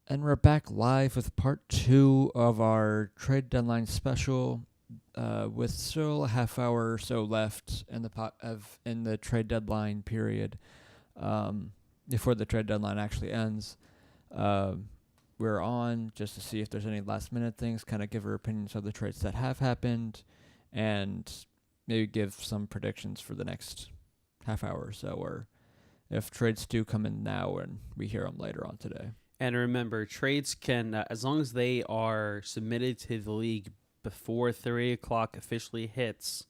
And we're back live with part 2 of our trade deadline special, with still a half hour or so left in the trade deadline period, before the trade deadline actually ends. We're on just to see if there's any last minute things, kind of give our opinions of the trades that have happened, and maybe give some predictions for the next half hour or so, or if trades do come in now and we hear them later on today. And remember, trades can, as long as they are submitted to the league before 3 o'clock officially hits,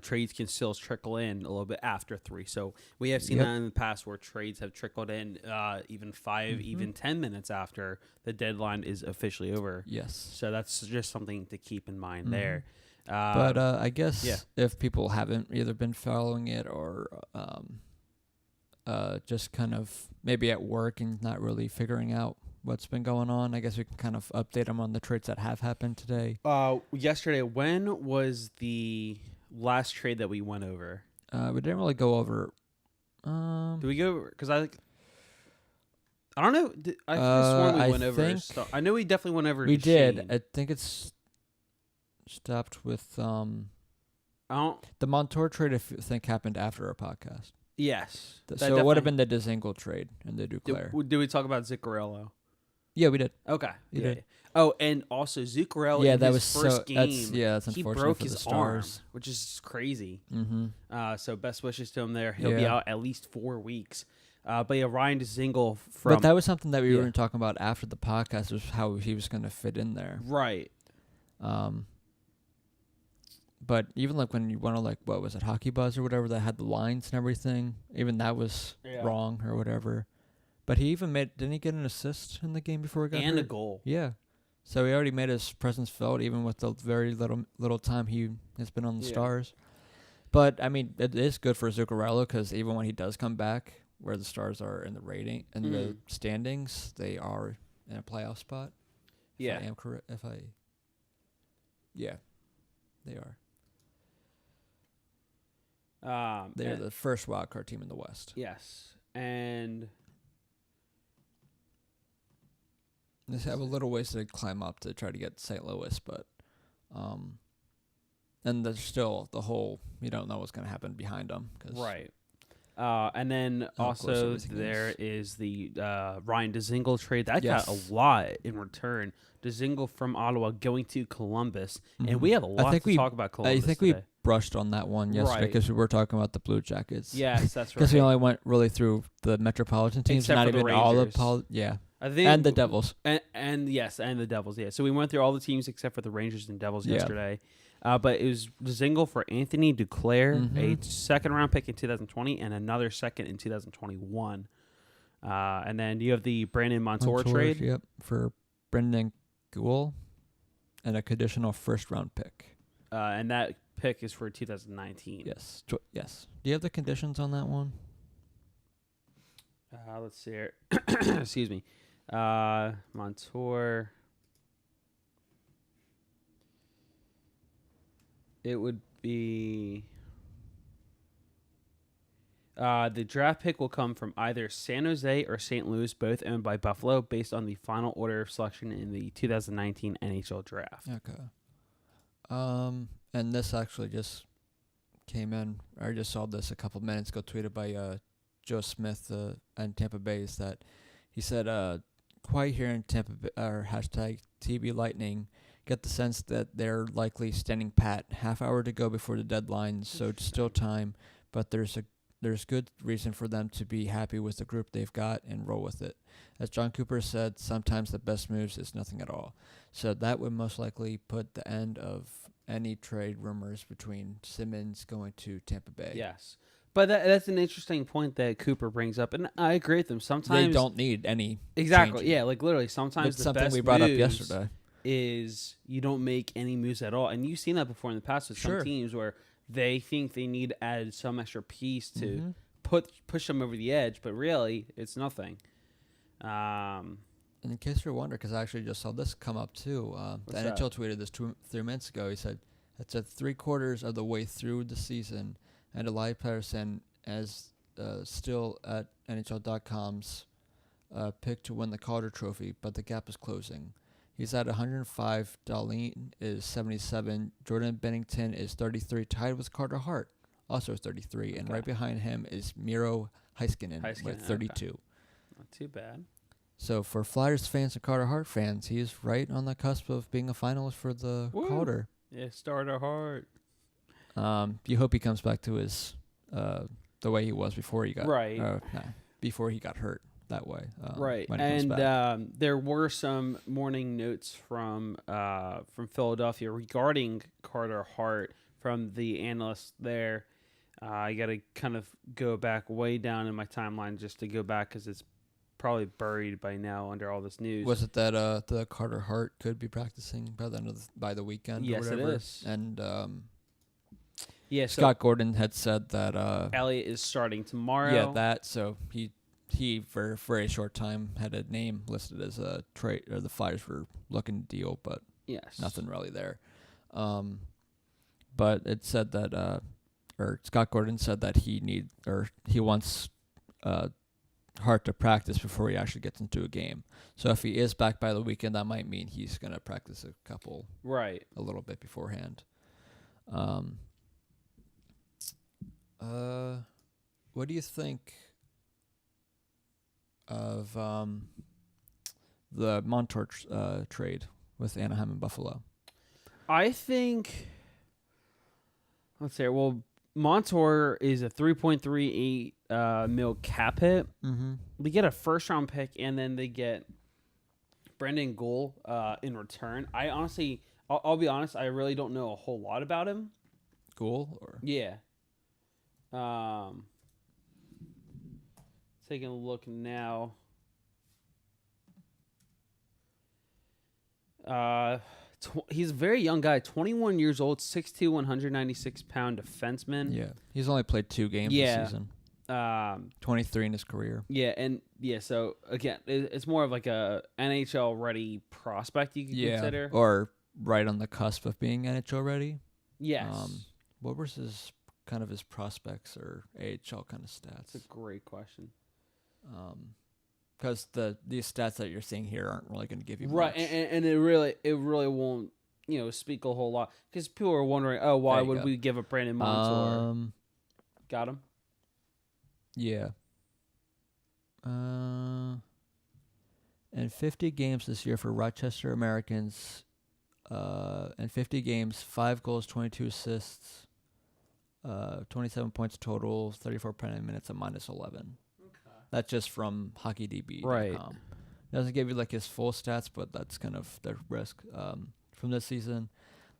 trades can still trickle in a little bit after 3. So we have seen that in the past where trades have trickled in even 5, even 10 minutes after the deadline is officially over. Yes. So that's just something to keep in mind there. But I guess if people haven't either been following it or just kind of maybe at work and not really figuring out what's been going on, I guess we can kind of update them on the trades that have happened today. Yesterday, when was the last trade that we went over? We didn't really go over. Did we go over? Because I don't know. I sworn we went over. I know we definitely went over. We did. Shane. I think it's stopped with the Montour trade. I think happened after our podcast. Yes. So it would have been the Dzingel trade and the Duclair. Did we talk about Zuccarello? Yeah, we did. Okay. We did. Oh, and also Zuccarello in his first game, that's he unfortunate broke for his the Stars. arm, which is crazy. Mm-hmm. So best wishes to him there. He'll be out at least 4 weeks. But yeah, Ryan Dzingel from... But that was something that we were talking about after the podcast, was how he was going to fit in there. Right. But even like when you went to what was it, Hockey Buzz or whatever, that had the lines and everything, even that was wrong or whatever. But he even didn't he get an assist in the game before he got hurt? And a goal. Yeah. So he already made his presence felt, even with the very little time he has been on the Stars. But, I mean, it is good for Zuccarello because even when he does come back, where the Stars are in the rating, in the standings, they are in a playoff spot. Yeah. If I am correct. Yeah, they are. They're the first wildcard team in the West. Yes. And they have a little ways to climb up to try to get St. Louis, but and there's still the whole, you don't know what's going to happen behind them. Right. And then also there is the Ryan Dzingel trade. That got a lot in return. Dzingel from Ottawa going to Columbus. And we have a lot to talk about Columbus I think today. we brushed on that one yesterday because we were talking about the Blue Jackets. Yes, that's right. Because we only went really through the Metropolitan teams, except not for even all the I think, and the Devils. And the Devils, yeah. So we went through all the teams except for the Rangers and Devils yesterday. But it was Dzingel for Anthony Duclair, a second-round pick in 2020 and another second in 2021. And then you have the Brandon Montour trade. Yep, for Brendan Gould and a conditional first-round pick. And that pick is for 2019. Yes. Yes. Do you have the conditions on that one? Let's see here. Excuse me. Montour. It would be... the draft pick will come from either San Jose or St. Louis, both owned by Buffalo, based on the final order of selection in the 2019 NHL draft. Okay. And this actually just came in. I just saw this a couple minutes ago, tweeted by Joe Smith in Tampa Bay, is that he said, quiet here in Tampa Bay, or hashtag TB Lightning, get the sense that they're likely standing pat. Half hour to go before the deadline, so it's still time, but there's good reason for them to be happy with the group they've got and roll with it. As John Cooper said, sometimes the best moves is nothing at all. So that would most likely put the end of any trade rumors between Simmonds going to Tampa Bay. Yes. But that's an interesting point that Cooper brings up, and I agree with him. Sometimes they don't need any exactly. changing. Yeah, like literally, sometimes it's the something best we brought up moves yesterday is you don't make any moves at all, and you've seen that before in the past with some teams where they think they need to add some extra piece to push them over the edge, but really it's nothing. In case you're wondering, because I actually just saw this come up too. The NHL tweeted this 3 minutes ago. He said it's at 3/4 of the way through the season, and Eli Patterson is still at NHL.com's pick to win the Calder Trophy, but the gap is closing. He's at 105. Dahlin is 77. Jordan Bennington is 33, tied with Carter Hart, also 33. And right behind him is Miro Heiskanen with 32. Okay. Not too bad. So for Flyers fans and Carter Hart fans, he is right on the cusp of being a finalist for the Calder. Yeah, Starter Hart. You hope he comes back to his the way he was before he got before he got hurt that way. Right, when he comes back. and there were some morning notes from Philadelphia regarding Carter Hart from the analysts there. I got to kind of go back way down in my timeline just to go back because it's probably buried by now under all this news. Was it that the Carter Hart could be practicing by the end of by the weekend? Yes, or whatever? It is. And so Scott Gordon had said that Elliott is starting tomorrow. Yeah, that. So he for a very short time had a name listed as a trade, or the Flyers were looking to deal, but nothing really there. But it said that or Scott Gordon said that he wants Hart to practice before he actually gets into a game. So if he is back by the weekend, that might mean he's gonna practice a little bit beforehand. What do you think of the Montour trade with Anaheim and Buffalo? I think, let's say, Montour is a 3.38 mil cap hit. Mm-hmm. They get a first-round pick, and then they get Brendan Gould in return. I honestly, I'll be honest, I really don't know a whole lot about him. Gould? Or? Yeah. Taking a look now. He's a very young guy, 21 years old, 6'2", 196-pound defenseman. Yeah, he's only played 2 games this season. 23 in his career. Yeah, so again, it's more of like a NHL ready prospect you could consider, or right on the cusp of being NHL ready. Yes. What was his prospects or AHL kind of stats? That's a great question. Because these stats that you're seeing here aren't really going to give you right, much. and it really won't speak a whole lot because people are wondering, why would we give up Brandon Montour? Got him. Yeah. In 50 games this year for Rochester Americans, in 50 games, 5 goals, 22 assists, 27 points total, 34 penalty minutes, and -11. That's just from HockeyDB.com. Right. It doesn't give you like his full stats, but that's kind of the risk from this season.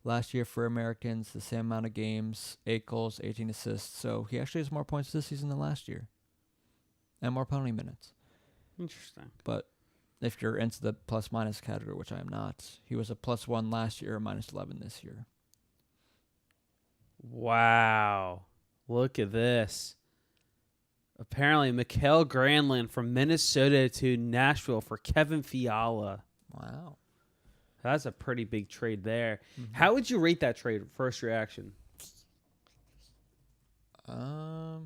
Last year for Americans, the same amount of games, 8 goals, 18 assists. So he actually has more points this season than last year, and more penalty minutes. Interesting. But if you're into the plus-minus category, which I am not, he was a +1 last year, -11 this year. Wow. Look at this. Apparently, Mikael Granlund from Minnesota to Nashville for Kevin Fiala. Wow. That's a pretty big trade there. Mm-hmm. How would you rate that trade? First reaction? I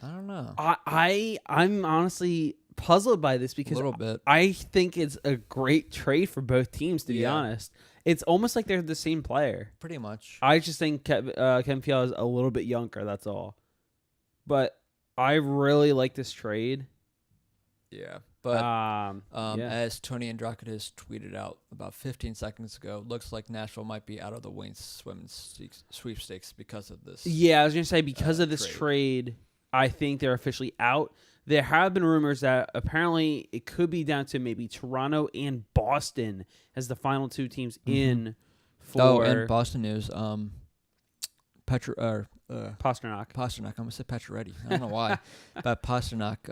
don't know. I'm honestly puzzled by this because a little bit. I think it's a great trade for both teams, to be honest. It's almost like they're the same player. Pretty much. I just think Kevin Fiala is a little bit younger, that's all. But I really like this trade. Yeah. But as Tony Androkidis tweeted out about 15 seconds ago, looks like Nashville might be out of the Wayne's Women's sweepstakes because of this. Yeah, I was going to say because of this trade, I think they're officially out. There have been rumors that apparently it could be down to maybe Toronto and Boston as the final 2 teams in for... Oh, and Boston news, Pasternak. I'm going to say Pacioretty. I don't know why. But Pasternak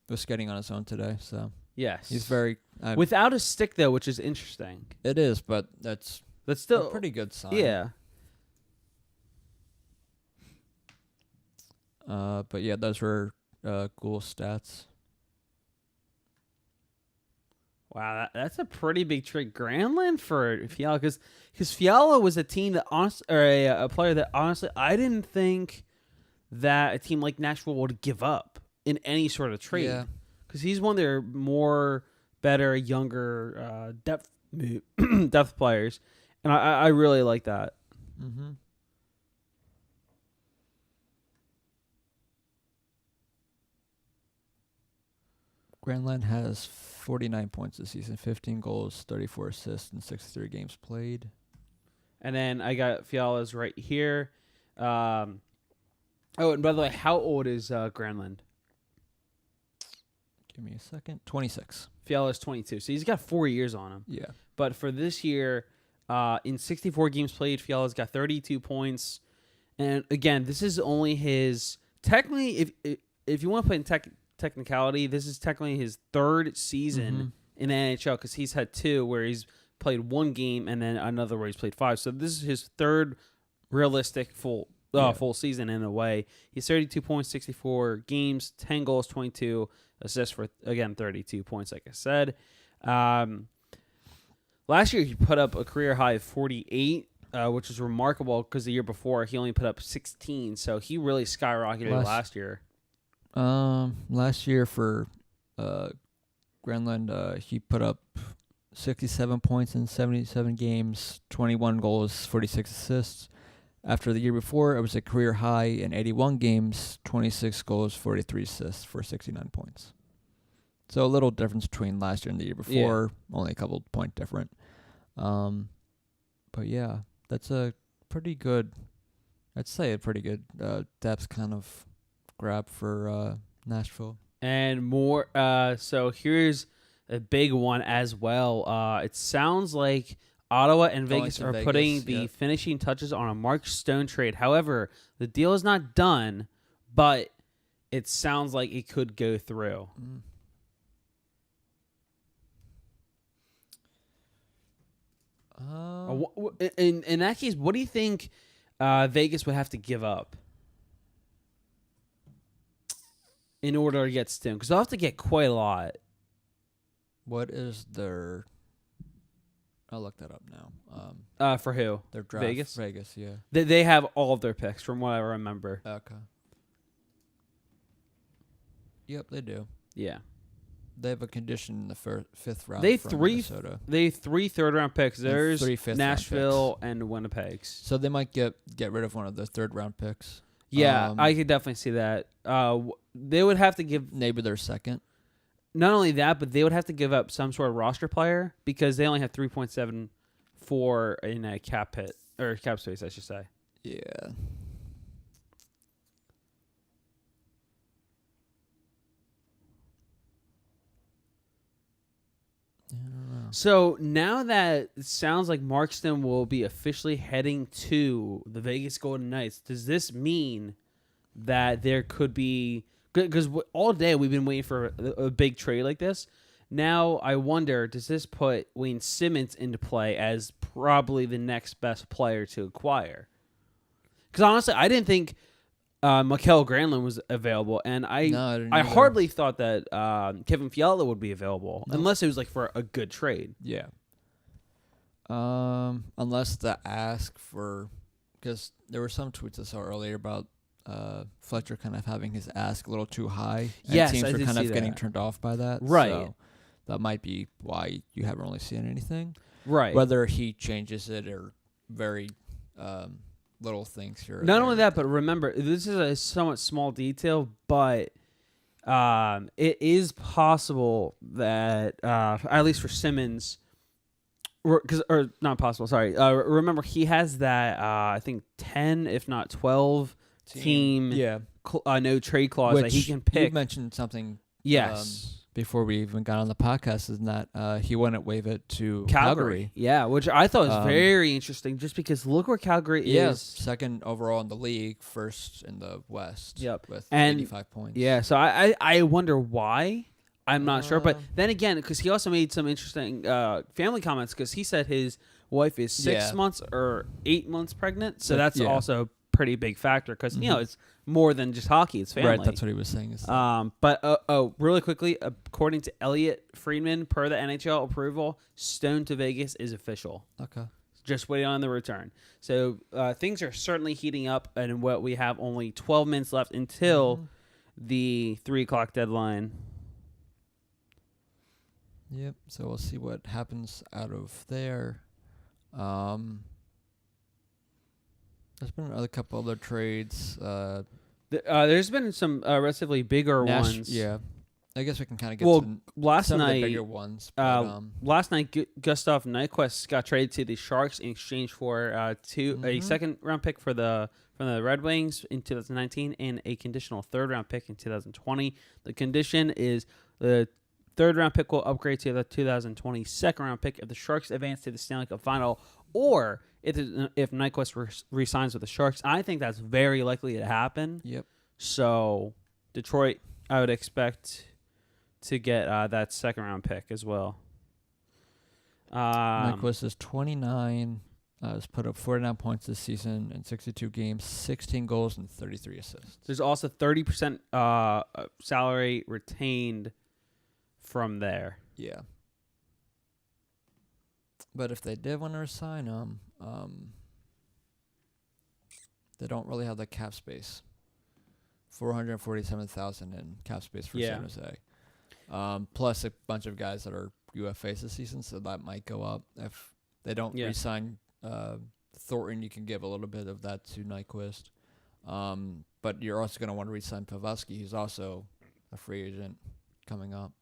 was skating on his own today, so... Yes. He's very... without a stick, though, which is interesting. It is, but that's still a pretty good sign. Yeah. But yeah, those were... Ghoul stats. Wow, that's a pretty big trade. Granlund for Fiala, because Fiala was a team that a player that honestly I didn't think that a team like Nashville would give up in any sort of trade. Yeah. Because he's one of their more better, younger depth players, and I really like that. Mm-hmm. Granlund has 49 points this season, 15 goals, 34 assists, and 63 games played. And then I got Fiala's right here. Oh, and by the way, how old is Granlund? Give me a second. 26. Fiala's 22, so he's got 4 years on him. Yeah. But for this year, in 64 games played, Fiala's got 32 points. And again, this is only his technically, if you want to put in technicality, this is technically his third season in the NHL because he's had 2 where he's played 1 game and then another where he's played 5. So this is his third realistic full season in a way. He's 32 points, 64 games, 10 goals, 22 assists for, again, 32 points, like I said. Last year, he put up a career high of 48, which is remarkable because the year before, he only put up 16. So he really skyrocketed last year. Last year for Granlund, he put up 67 points in 77 games, 21 goals, 46 assists. After the year before, it was a career high in 81 games, 26 goals, 43 assists for 69 points. So a little difference between last year and the year before, only a couple point different. But yeah, that's a pretty good, I'd say a pretty good depth kind of grab for Nashville. And more, so here's a big one as well. It sounds like Ottawa and Vegas are putting the finishing touches on a Mark Stone trade. However, the deal is not done, but it sounds like it could go through. In that case, what do you think Vegas would have to give up in order to get Stone? Because they'll have to get quite a lot. What is their... I'll look that up now. For who? Their draft. Vegas? Vegas, yeah. They have all of their picks, from what I remember. Okay. Yep, they do. Yeah. They have a condition in the fifth round. They from Minnesota. They 3 third-round picks. There's 3 fifth Nashville and Winnipeg's. So they might get rid of one of the third-round picks. Yeah, I could definitely see that. They would have to give... Maybe their second. Not only that, but they would have to give up some sort of roster player because they only have 3.74 in a cap hit or cap space, I should say. Yeah. I don't know. So now that it sounds like Markston will be officially heading to the Vegas Golden Knights, does this mean that there could be... Because all day we've been waiting for a big trade like this. Now I wonder, does this put Wayne Simmonds into play as probably the next best player to acquire? Because honestly, I didn't think Mikael Granlund was available, and I hardly thought that Kevin Fiala would be available, unless it was like for a good trade. Yeah. Unless the ask for... Because there were some tweets I saw earlier about Fletcher kind of having his ask a little too high. And yes, teams I are did kind see of getting that. turned off by that. Right. So that might be why you haven't really seen anything. Right. Whether he changes it or very little things here. Not only that, but remember, this is a somewhat small detail, but it is possible that, at least for Simmonds, or not possible, sorry. Remember, he has that, I think, 10, if not 12 team no trade clause that he can pick. You mentioned something before we even got on the podcast, is that he wouldn't waive it to Calgary. Yeah, which I thought was very interesting just because look where Calgary is. Second overall in the league, first in the West with 85 points. Yeah, so I wonder why. I'm not sure. But then again, because he also made some interesting family comments because he said his wife is 6 months or 8 months pregnant. So that's also pretty big factor because it's more than just hockey; it's family. Right, that's what he was saying. But really quickly, according to Elliot Friedman, per the NHL approval, Stone to Vegas is official. Okay. Just waiting on the return. So things are certainly heating up, and what we have only 12 minutes left until the 3:00 deadline. Yep. So we'll see what happens out of there. There's been a couple other trades. There's been some relatively bigger ones. Yeah. I guess we can kind of get to last some night, of the bigger ones. But, last night, Gustav Nyquist got traded to the Sharks in exchange for a second-round pick from the Red Wings in 2019 and a conditional third-round pick in 2020. The condition is the third-round pick will upgrade to the 2020 second-round pick if the Sharks advance to the Stanley Cup Final, or if Nyquist re-signs with the Sharks. I think that's very likely to happen. Yep. So Detroit, I would expect to get that second-round pick as well. Nyquist is 29. Has put up 49 points this season in 62 games, 16 goals, and 33 assists. There's also 30% salary retained from there. Yeah. But if they did want to resign him, they don't really have the cap space. $447,000 in cap space for San Jose. Plus a bunch of guys that are UFAs this season, so that might go up. If they don't re-sign Thornton, you can give a little bit of that to Nyquist. But you're also going to want to re-sign Pavelski, who's also a free agent coming up.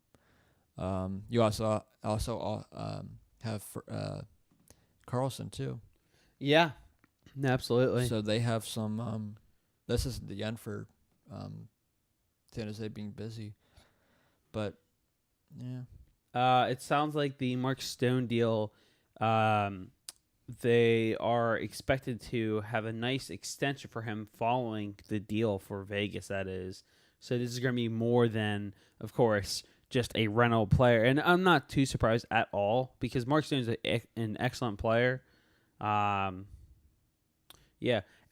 You also have Carlson too. Yeah, absolutely. So they have some. This isn't the end for San Jose being busy, but yeah. It sounds like the Mark Stone deal. They are expected to have a nice extension for him following the deal for Vegas. That is, so this is going to be more than, of course, just a rental player. And I'm not too surprised at all because Mark Stone is an excellent player. Yeah.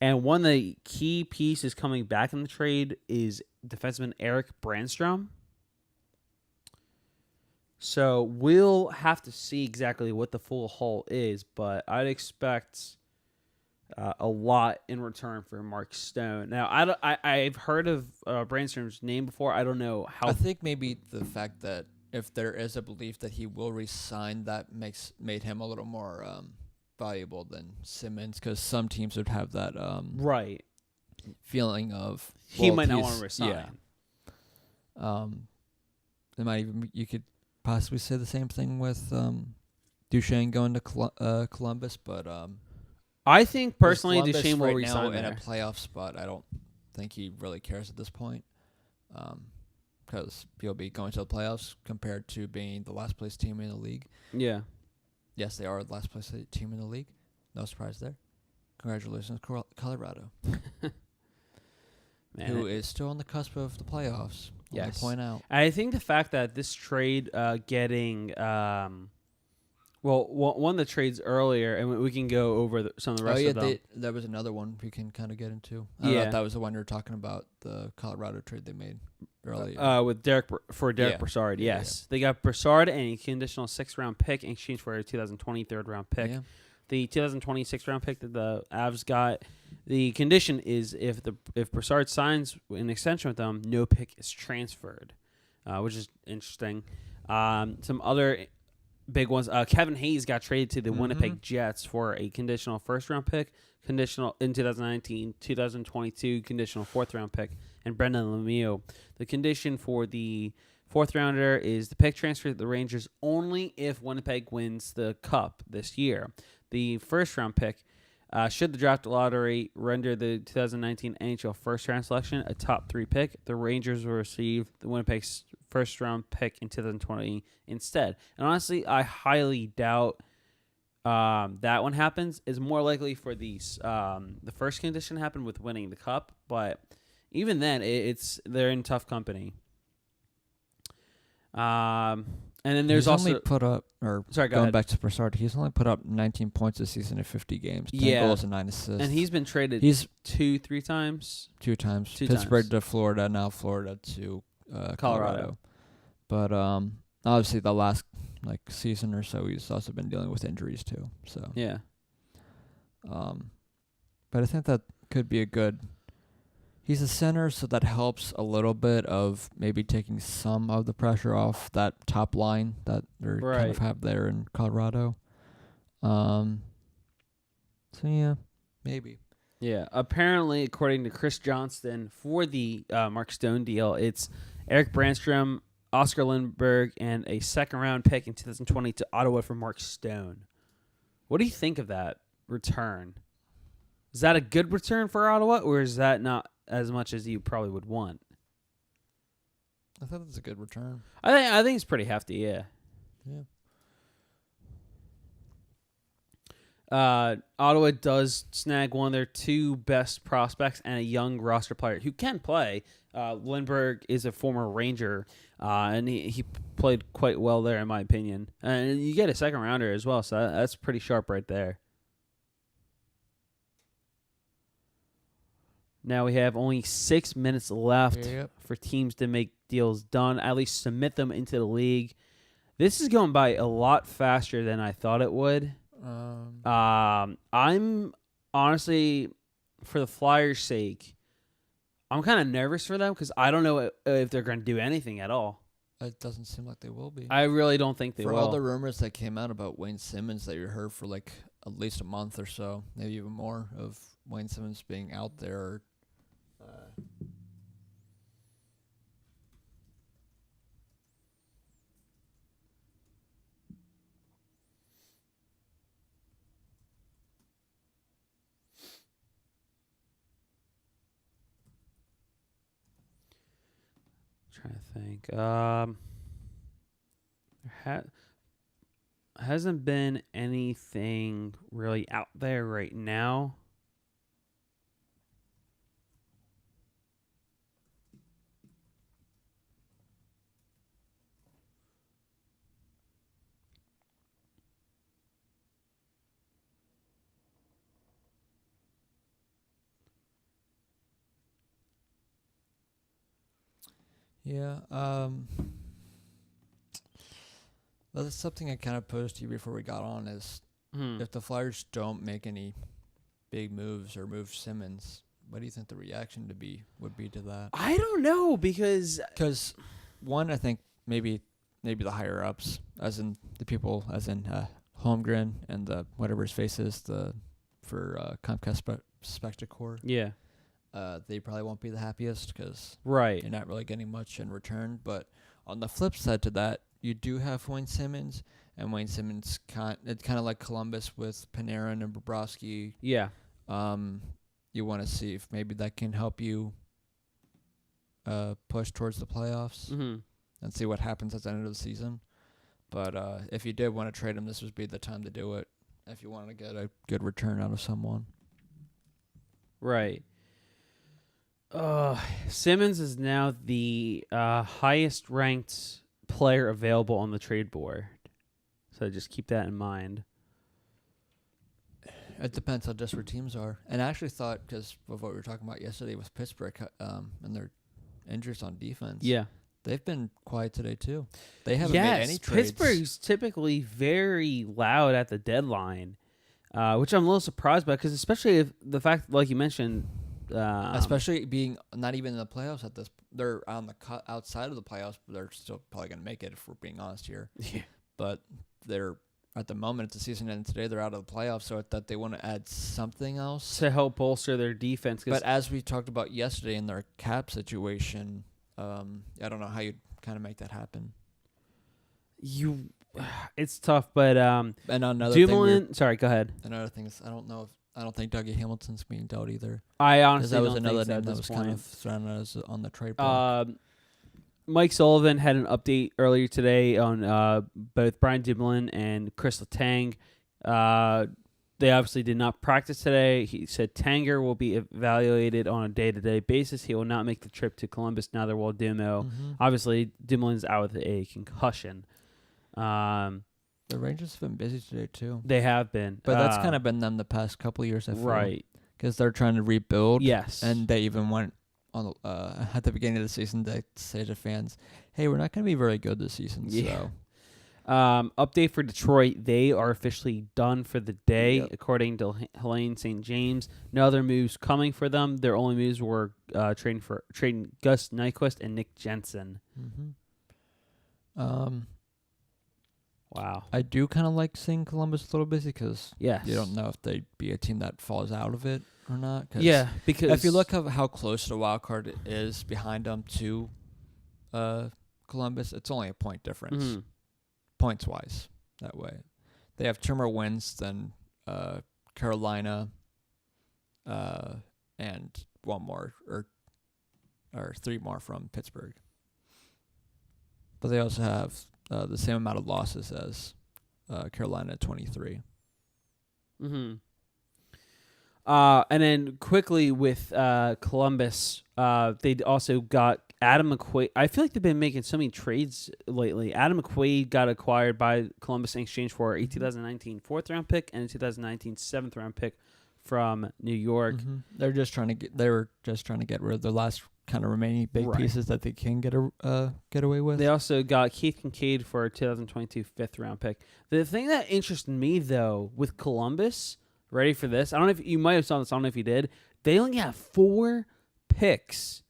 And one of the key pieces coming back in the trade is defenseman Eric Brandstrom. So we'll have to see exactly what the full haul is, but I'd expect a lot in return for Mark Stone. Now, I've heard of Brandstrom's name before. I don't know how. I think maybe the fact that if there is a belief that he will resign, that made him a little more valuable than Simmonds, because some teams would have that right feeling of he might not want to resign. Yeah. They might even you could possibly say the same thing with Duchesne going to Columbus, but I think personally Columbus Duchesne will right resign now in there. a playoff spot. I don't think he really cares at this point, because he'll be going to the playoffs compared to being the last place team in the league. Yeah. Yes, they are the last place team in the league. No surprise there. Congratulations, Colorado, who is still on the cusp of the playoffs. Yes. To point out. I think the fact that this trade getting one of the trades earlier, and we can go over some of the rest of them. There was another one we can kind of get into. I don't know if that was the one you were talking about, the Colorado trade they made earlier. With Derek Brassard, yes. They got Brassard and a conditional 6th-round pick in exchange for a 2020 third-round pick. Yeah. The 2020 6th-round pick that the Avs got, the condition is if Brassard signs an extension with them, no pick is transferred, which is interesting. Some other big ones. Kevin Hayes got traded to the Winnipeg Jets for a conditional 1st-round pick, conditional in 2019, 2022 conditional 4th-round pick, and Brendan Lemieux. The condition for the 4th-rounder is the pick transfer to the Rangers only if Winnipeg wins the Cup this year. The 1st-round pick, should the draft lottery render the 2019 NHL first-round selection a top 3 pick, the Rangers will receive the Winnipeg's first-round pick in 2020 instead. And honestly, I highly doubt that one happens. It's more likely for the first condition to happen with winning the Cup, but even then, they're in tough company. And then there's he's also only put up, or sorry, go going ahead. back to Brassard, he's only put up 19 points this season in 50 games. 10 Yeah. goals and 9 assists. And he's been traded He's 2-3 times. 2 times. Two Pittsburgh times. to Florida, now Florida to Colorado. But obviously the last season or so, he's also been dealing with injuries too. So Yeah. but I think that could be a good. He's a center, so that helps a little bit of maybe taking some of the pressure off that top line that they kind of have there in Colorado. So yeah, maybe. Yeah. Apparently, according to Chris Johnston, for the Mark Stone deal, it's Eric Brandstrom, Oscar Lindbergh, and a second-round pick in 2020 to Ottawa for Mark Stone. What do you think of that return? Is that a good return for Ottawa, or is that not as much as you probably would want? I thought that's a good return. I think it's pretty hefty, yeah. Ottawa does snag one of their 2 best prospects and a young roster player who can play. Lindbergh is a former Ranger, and he played quite well there, in my opinion. And you get a second rounder as well, so that's pretty sharp right there. Now we have only 6 minutes left for teams to make deals done, at least submit them into the league. This is going by a lot faster than I thought it would. I'm honestly, for the Flyers' sake, I'm kind of nervous for them because I don't know if they're going to do anything at all. It doesn't seem like they will be. I really don't think they will. For all the rumors that came out about Wayne Simmonds that you heard for at least a month or so, maybe even more, of Wayne Simmonds being out there. Trying to think. There hasn't been anything really out there right now. Yeah, that's something I kind of posed to you before we got on is if the Flyers don't make any big moves or move Simmonds, what do you think the reaction would be to that? I don't know because one, I think maybe the higher ups, as in the people, as in Holmgren and the whatever his face is, for Comcast Spectacor. Yeah. They probably won't be the happiest because you're not really getting much in return. But on the flip side to that, you do have Wayne Simmonds, and Wayne Simmonds it's kind of like Columbus with Panarin and Bobrovsky. Yeah. You want to see if maybe that can help you push towards the playoffs and see what happens at the end of the season. But if you did want to trade him, this would be the time to do it if you want to get a good return out of someone. Right. Simmonds is now the highest ranked player available on the trade board. So just keep that in mind. It depends how desperate teams are. And I actually thought, because of what we were talking about yesterday with Pittsburgh and their injuries on defense, they've been quiet today too. They haven't made any trades. Pittsburgh's typically very loud at the deadline, which I'm a little surprised by, because especially if the fact, like you mentioned, especially being not even in the playoffs at this, they're on the outside of the playoffs, but they're still probably going to make it if we're being honest here. Yeah. But they're at the moment, it's the season end today. They're out of the playoffs, so that they want to add something else to help bolster their defense. But as we talked about yesterday in their cap situation, I don't know how you'd kind of make that happen. It's tough, but and another Dumoulin. thing Sorry, go ahead. Another thing is I don't think Dougie Hamilton's being dealt either. I honestly that was don't another think name so that was point. kind of thrown out on the trade block. Mike Sullivan had an update earlier today on both Brian Dumoulin and Chris Letang. They obviously did not practice today. He said Tanger will be evaluated on a day-to-day basis. He will not make the trip to Columbus, neither will Dumo. Mm-hmm. Obviously, Dumoulin's out with a concussion. The Rangers have been busy today too, They have been, but that's kind of been them the past couple of years. I feel right. because they're trying to rebuild. Yes, and they even went on at the beginning of the season to say to fans, "Hey, we're not going to be very good this season." Yeah. So. Update for Detroit. They are officially done for the day, Yep. according to Helene St. James. No other moves coming for them. Their only moves were trading Gus Nyquist and Nick Jensen. Mm-hmm. Wow. I do kind of like seeing Columbus a little busy because Yes. you don't know if they'd be a team that falls out of it or not. Because if you look at how close the wild card is behind them to Columbus, it's only a point difference. Mm-hmm. Points wise, that way. They have 2 more wins than Carolina, and 1 more or 3 more from Pittsburgh. But they also have the same amount of losses as Carolina at 23. Mm-hmm. And then quickly with Columbus, they also got Adam McQuaid. I feel like they've been making so many trades lately. Adam McQuaid got acquired by Columbus in exchange for a 2019 4th-round pick and a 2019 7th-round pick from New York. Mm-hmm. They were just trying to get rid of the last kind of remaining big pieces that they can get away with. They also got Keith Kincaid for a 2022 5th-round pick. The thing that interested me though with Columbus, ready for this? I don't know if you might have saw this. I don't know if you did. They only have 4 picks.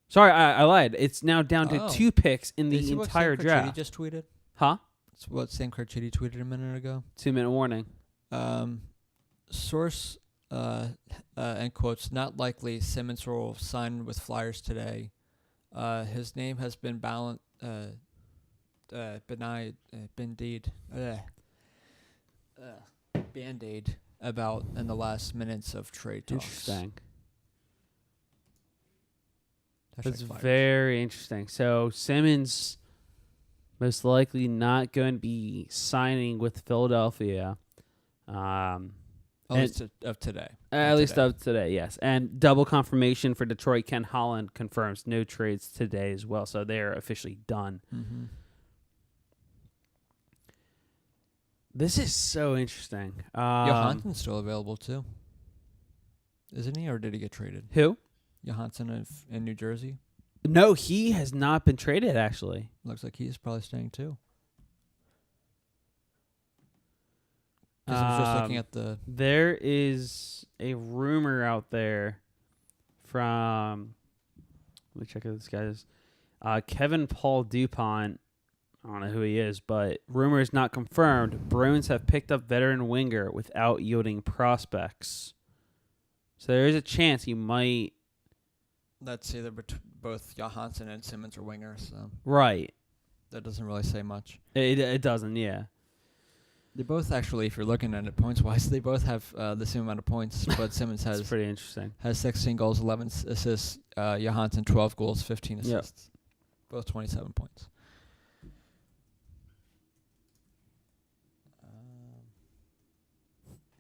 Sorry, I lied. It's now down to 2 picks in the entire draft. What just tweeted? Huh? It's what Sam Carchidi tweeted a minute ago. 2-minute warning. Source, end quotes, not likely Simmonds will sign with Flyers today. His name has been Band-Aid about in the last minutes of trade talks. Interesting. That's That's very interesting. So Simmonds most likely not going to be signing with Philadelphia. At least of today. At least of today, yes. And double confirmation for Detroit. Ken Holland confirms no trades today as well. So they're officially done. Mm-hmm. This is so interesting. Johansson's still available too, isn't he? Or did he get traded? Who? Johansson in New Jersey. No, he has not been traded, actually. Looks like he's probably staying too. I was just looking at the... There is a rumor out there from... Let me check out this guy's... Kevin Paul DuPont. I don't know who he is, but rumor is not confirmed. Bruins have picked up veteran winger without yielding prospects. So there is a chance he might... That's either both Johansson and Simmonds are wingers. So Right. That doesn't really say much. It doesn't, yeah. They both actually, if you're looking at it points-wise, they both have the same amount of points, but Simmonds That's pretty interesting. has 16 goals, 11 assists. Johansson, 12 goals, 15 assists. Yep. Both 27 points.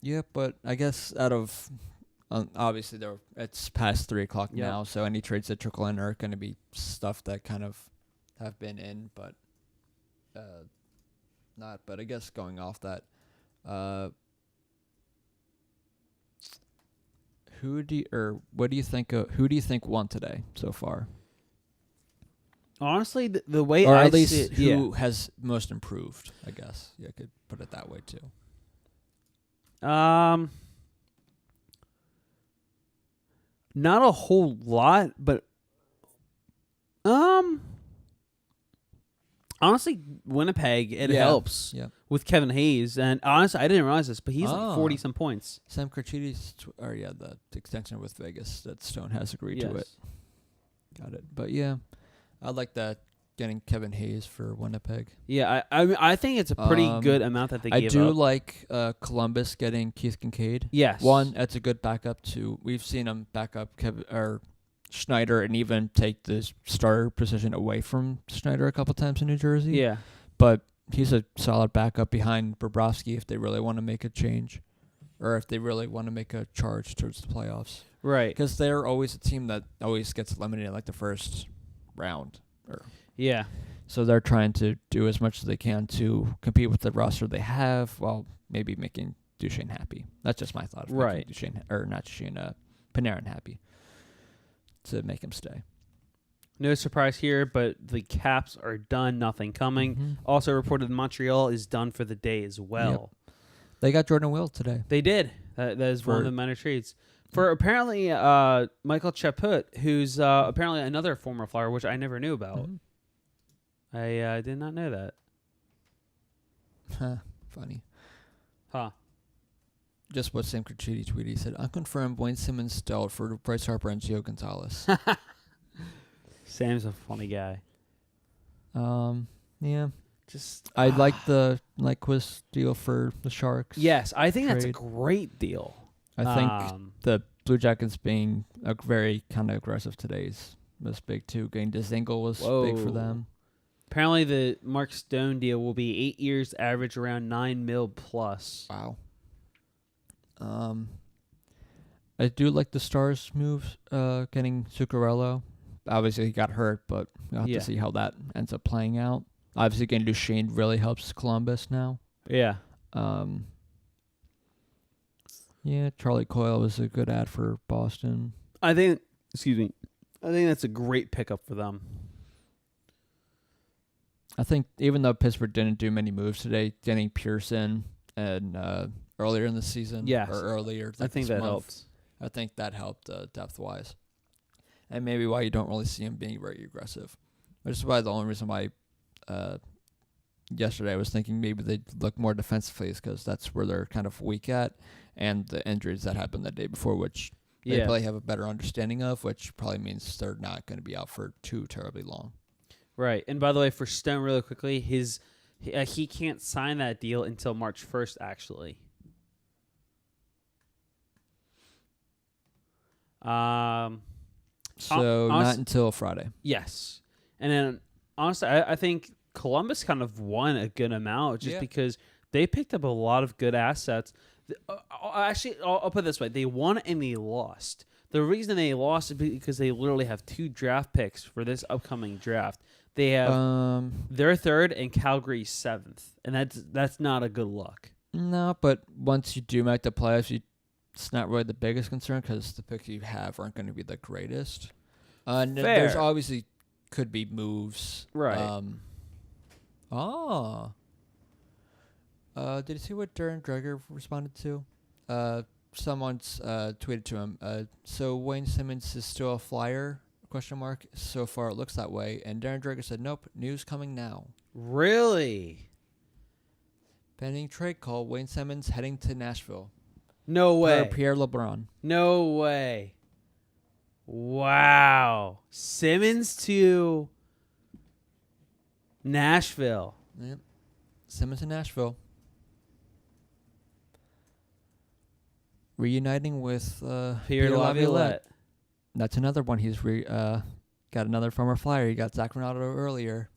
Yeah, but I guess out of... obviously, it's past 3 o'clock now, so any trades that trickle in are going to be stuff that kind of have been in, but not. But I guess going off that, what do you think? Who do you think won today so far? Honestly, the way or I at least see it, who has most improved? I guess you could put it that way too. Not a whole lot, but honestly, Winnipeg, it helps with Kevin Hayes. And honestly, I didn't realize this, but he's like 40-some points. Sam Carchidi's, the extension with Vegas that Stone has agreed to it. Got it. But yeah, I like that, getting Kevin Hayes for Winnipeg. Yeah, I think it's a pretty good amount that they gave up. I do like Columbus getting Keith Kincaid. Yes. One, that's a good backup. Two, we've seen him back up Schneider and even take the starter position away from Schneider a couple times in New Jersey. Yeah. But he's a solid backup behind Bobrovsky if they really want to make a change or if they really want to make a charge towards the playoffs. Right. Because they're always a team that always gets eliminated like the first round Yeah. So they're trying to do as much as they can to compete with the roster they have, while maybe making Duchesne happy. That's just my thought. Of Right. making Duchesne, or not Duchesne, Panarin happy to make him stay. No surprise here, but the Caps are done. Nothing coming. Mhm. Also reported Montreal is done for the day as well. Yep. They got Jordan Will today. They did. That is one of the minor trades. For apparently Michael Chaput, who's apparently another former Flyer, which I never knew about. Mhm. I did not know that. Funny. Huh. Just what Sam Crecchetti tweeted. He said, unconfirmed Wayne Simmonds stalled for Bryce Harper and Gio Gonzalez. Sam's a funny guy. Yeah. Just I like the Nyquist deal for the Sharks. Yes, I think that's a trade. great deal. I think the Blue Jackets being very kind of aggressive today was big too. Getting Dzingel was big for them. Apparently, the Mark Stone deal will be 8 years, average around $9 million plus. Wow. I do like the Stars move, getting Zuccarello. Obviously, he got hurt, but we'll have to see how that ends up playing out. Obviously, getting Duchesne really helps Columbus now. Yeah. Yeah, Charlie Coyle was a good ad for Boston. I think that's a great pickup for them. I think even though Pittsburgh didn't do many moves today, getting Pearson and earlier in the season, yes, or earlier, I think that helps. I think that helped depth-wise. And maybe why you don't really see him being very aggressive. Which is why the only reason why yesterday I was thinking maybe they'd look more defensively is because that's where they're kind of weak at, and the injuries that happened the day before, which they probably have a better understanding of, which probably means they're not going to be out for too terribly long. Right. And by the way, for Stone, really quickly, he can't sign that deal until March 1st, actually. So not until Friday. Yes. And then, honestly, I think Columbus kind of won a good amount just because they picked up a lot of good assets. Actually, I'll put it this way. They won and they lost. The reason they lost is because they literally have 2 draft picks for this upcoming draft. They have their 3rd and Calgary's 7th, and that's not a good look. No, but once you do make the playoffs, it's not really the biggest concern because the picks you have aren't going to be the greatest. There's obviously could be moves. Right. Did you see what Darren Dreger responded to? Someone's tweeted to him, so Wayne Simmonds is still a Flyer? ? So far it looks that way. And Darren Dreger said, nope, news coming now. Really? Pending trade call, Wayne Simmonds heading to Nashville. No way. Pierre LeBrun. No way. Wow. Simmonds to Nashville. Yep. Simmonds to Nashville. Reuniting with Pierre Laviolette. That's another one. He's got another former Flyer. He got Zach Ronaldo earlier.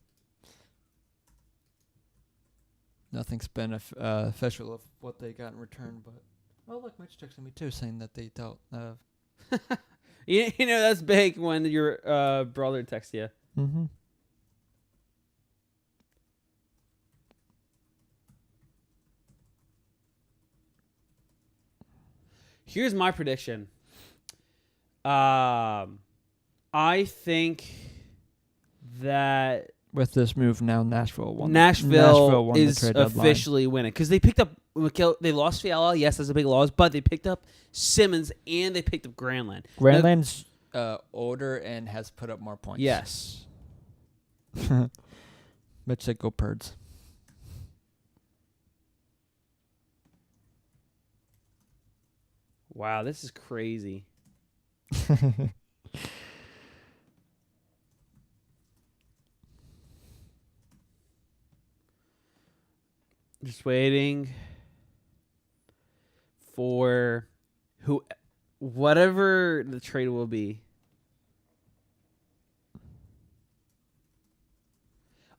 Nothing's been official of what they got in return, but look, Mitch texted me too, saying that they dealt. You know that's big when your brother texts you. Mm-hmm. Here's my prediction. I think that with this move now, Nashville won is the trade officially winning because they picked up. They lost Fiala. Yes, that's a big loss, but they picked up Simmonds and they picked up Granlund. Granlund's older and has put up more points. Yes. Mitch said, "Go Birds." Wow, this is crazy. Just waiting for whatever the trade will be.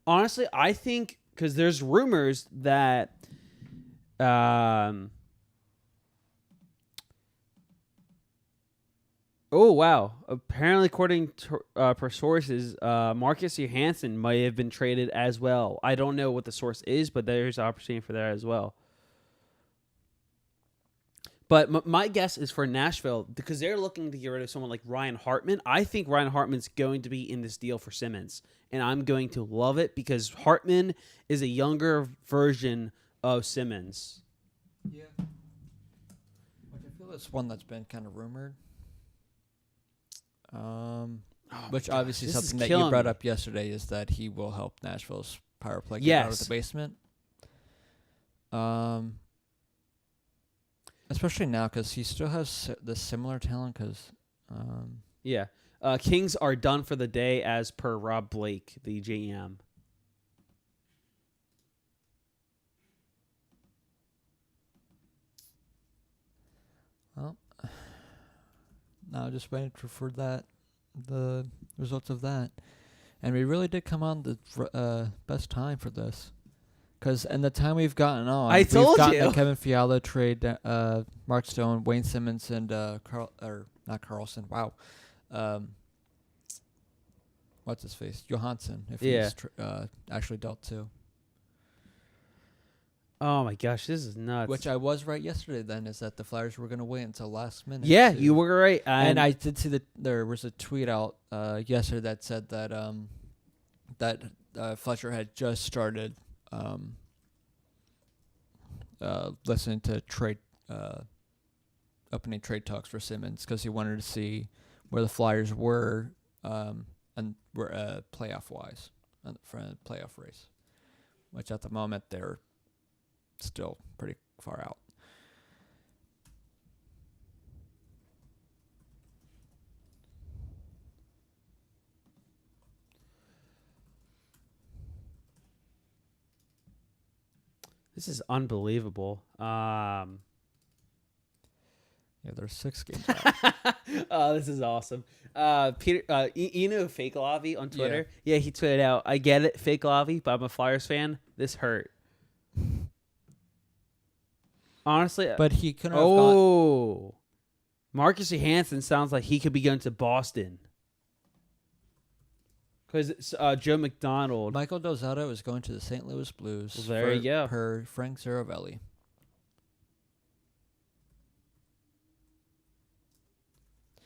Honestly, I think because there's rumors that Oh wow! Apparently, according to per sources, Marcus Johansson might have been traded as well. I don't know what the source is, but there's opportunity for that as well. But my guess is for Nashville, because they're looking to get rid of someone like Ryan Hartman. I think Ryan Hartman's going to be in this deal for Simmonds, and I'm going to love it because Hartman is a younger version of Simmonds. Yeah. Which I feel is one that's been kind of rumored. Which obviously something that you brought up yesterday is that he will help Nashville's power play get out of the basement. Especially now because he still has the similar talent. Kings are done for the day as per Rob Blake, the GM. Well, now just waiting for the results of that. And we really did come on the best time for this. Because in the time we've gotten on, we've gotten the Kevin Fiala trade, Mark Stone, Wayne Simmonds, and not Carlson. Wow. What's his face? Johansson, if he's actually dealt to. Oh my gosh, this is nuts. Which I was right yesterday then, is that the Flyers were going to wait until last minute. Yeah, you were right. And I did see there was a tweet out yesterday that said that Fletcher had just started listening to opening trade talks for Simmonds because he wanted to see where the Flyers were and were playoff wise for a playoff race, which at the moment they're still pretty far out. This is unbelievable. Yeah, there's 6 games out. Oh, this is awesome. Peter, you know Fake Lavi on Twitter? Yeah, he tweeted out, I get it, Fake Lavi, but I'm a Flyers fan. This hurt. Honestly. But he couldn't have gone. Marcus Johansson sounds like he could be going to Boston. Because it's Joe McDonald. Michael Dozzato is going to the St. Louis Blues. Well, there you go. Per Frank Zaravelli.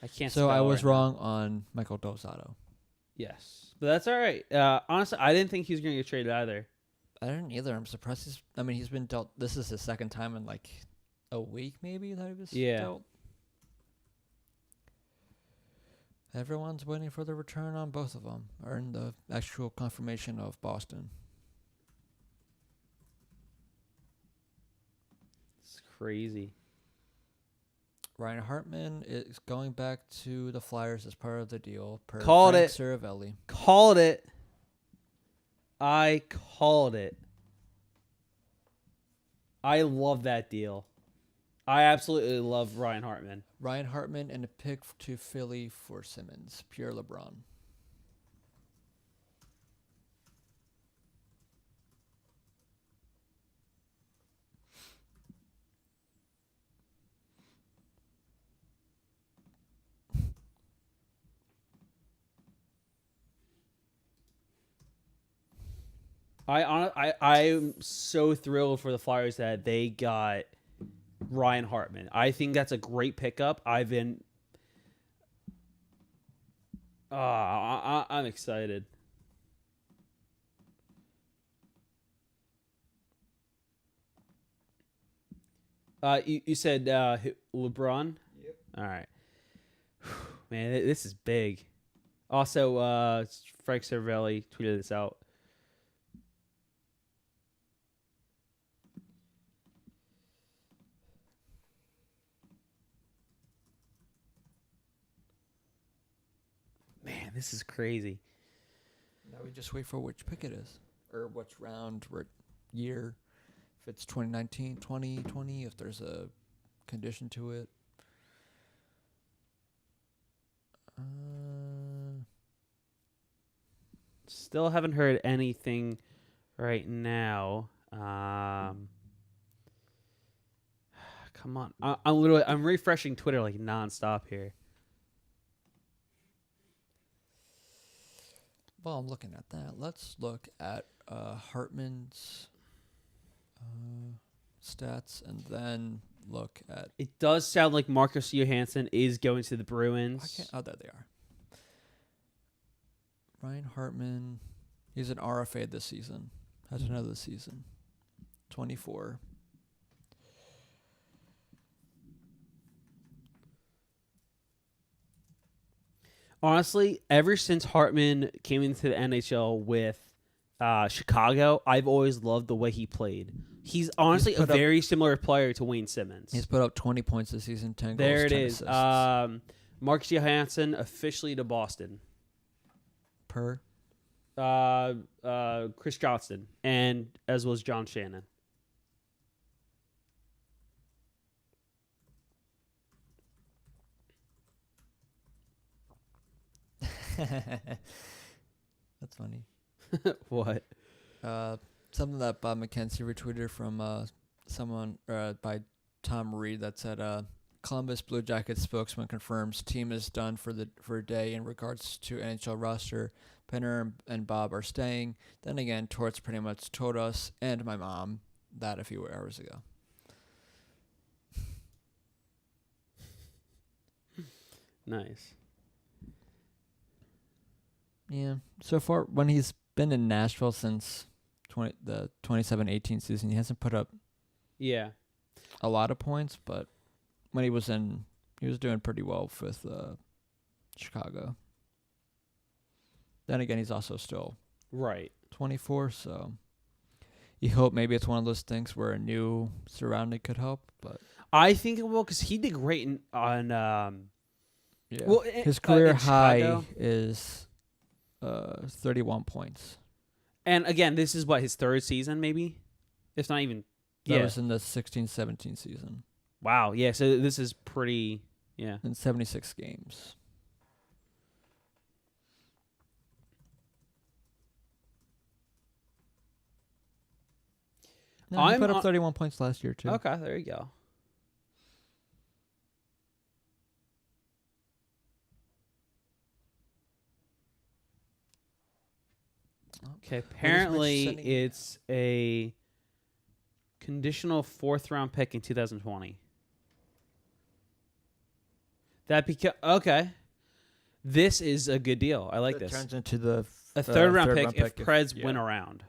I can't. So I was wrong on Michael Dozzato. Yes, but that's all right. Honestly, I didn't think he was going to get traded either. I didn't either. I'm surprised. He's been dealt. This is his second time in like a week, maybe that he was dealt. Everyone's waiting for the return on both of them, or in the actual confirmation of Boston. It's crazy. Ryan Hartman is going back to the Flyers as part of the deal. Per Called Frank it. Zaravelli. Called it. I called it. I love that deal. I absolutely love Ryan Hartman. Ryan Hartman and a pick to Philly for Simmonds. Pure LeBron. I'm so thrilled for the Flyers that they got Ryan Hartman. I think that's a great pickup. I'm excited. You said LeBron? Yep. All right. Man, this is big. Also, Frank Cervelli tweeted this out. Man, this is crazy. Now we just wait for which pick it is. Or which round or year. If it's 2019, 2020, if there's a condition to it. Still haven't heard anything right now. Come on. I'm refreshing Twitter like nonstop here. While I'm looking at that, let's look at Hartman's stats and then look at. It does sound like Marcus Johansson is going to the I Bruins. can't. Oh, there they are. Ryan Hartman, he's an RFA this season. Has another season. 24. Honestly, ever since Hartman came into the NHL with Chicago, I've always loved the way he played. He's honestly a very similar player to Wayne Simmonds. He's put up 20 points this season, 10 goals, there it 10 is. assists. Marcus Johansson officially to Boston. Per? Chris Johnston, and as well as John Shannon. That's funny. What? Something that Bob McKenzie retweeted from someone by Tom Reed that said Columbus Blue Jackets spokesman confirms team is done for a day in regards to NHL roster. Penner and Bob are staying. Then again, Torts pretty much told us and my mom that a few hours ago. Nice. Yeah. So far, when he's been in Nashville since the 27-18 season, he hasn't put up a lot of points, but when he was doing pretty well with Chicago. Then again, he's also still 24, so you hope maybe it's one of those things where a new surrounding could help. But I think it will, because he did great on. Yeah. Well, his career high is 31 points. And again, this is his third season, maybe, if not even. That was in the 16-17 season. Wow. Yeah. So this is pretty. Yeah. In 76 games. No, he put up 31 points last year, too. Okay, there you go. Okay, apparently it's a conditional 4th-round pick in 2020. Okay. This is a good deal. I like this. It turns into a 3rd-round pick if Preds win around.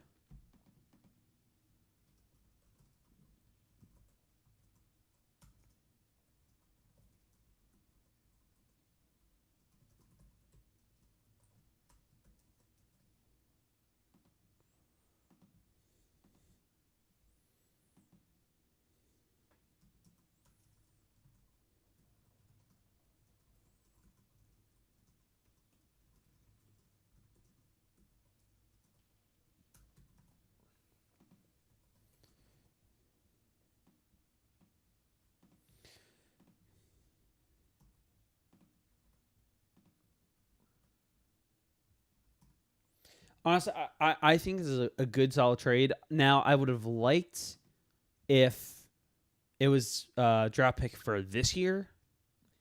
Honestly, I think this is a good, solid trade. Now, I would have liked if it was a draft pick for this year.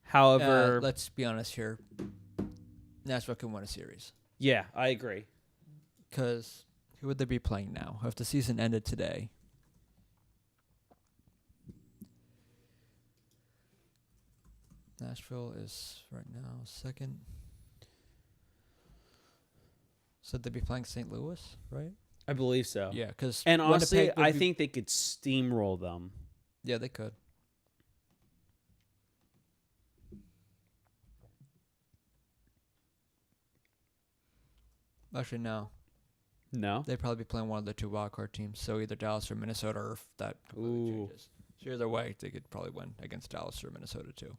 However, let's be honest here. Nashville can win a series. Yeah, I agree. Because who would they be playing now? If the season ended today. Nashville is right now second. So they'd be playing St. Louis, right? I believe so. Yeah, because and honestly, I think they could steamroll them. Yeah, they could. Actually, no. No? They'd probably be playing one of the 2 wildcard teams, so either Dallas or Minnesota, or if that completely changes. So either way, they could probably win against Dallas or Minnesota, too.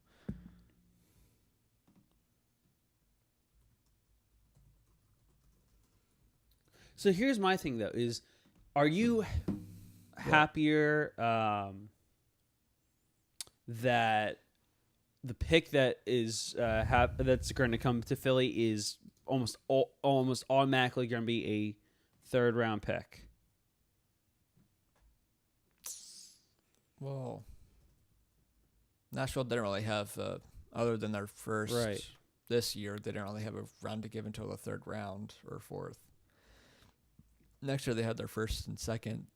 So here's my thing, though, is are you happier that the pick that is that's going to come to Philly is almost automatically going to be a 3rd-round pick? Well, Nashville didn't really have, other than their first this year they didn't really have a round to give until the third round or fourth. Next year they had their first and second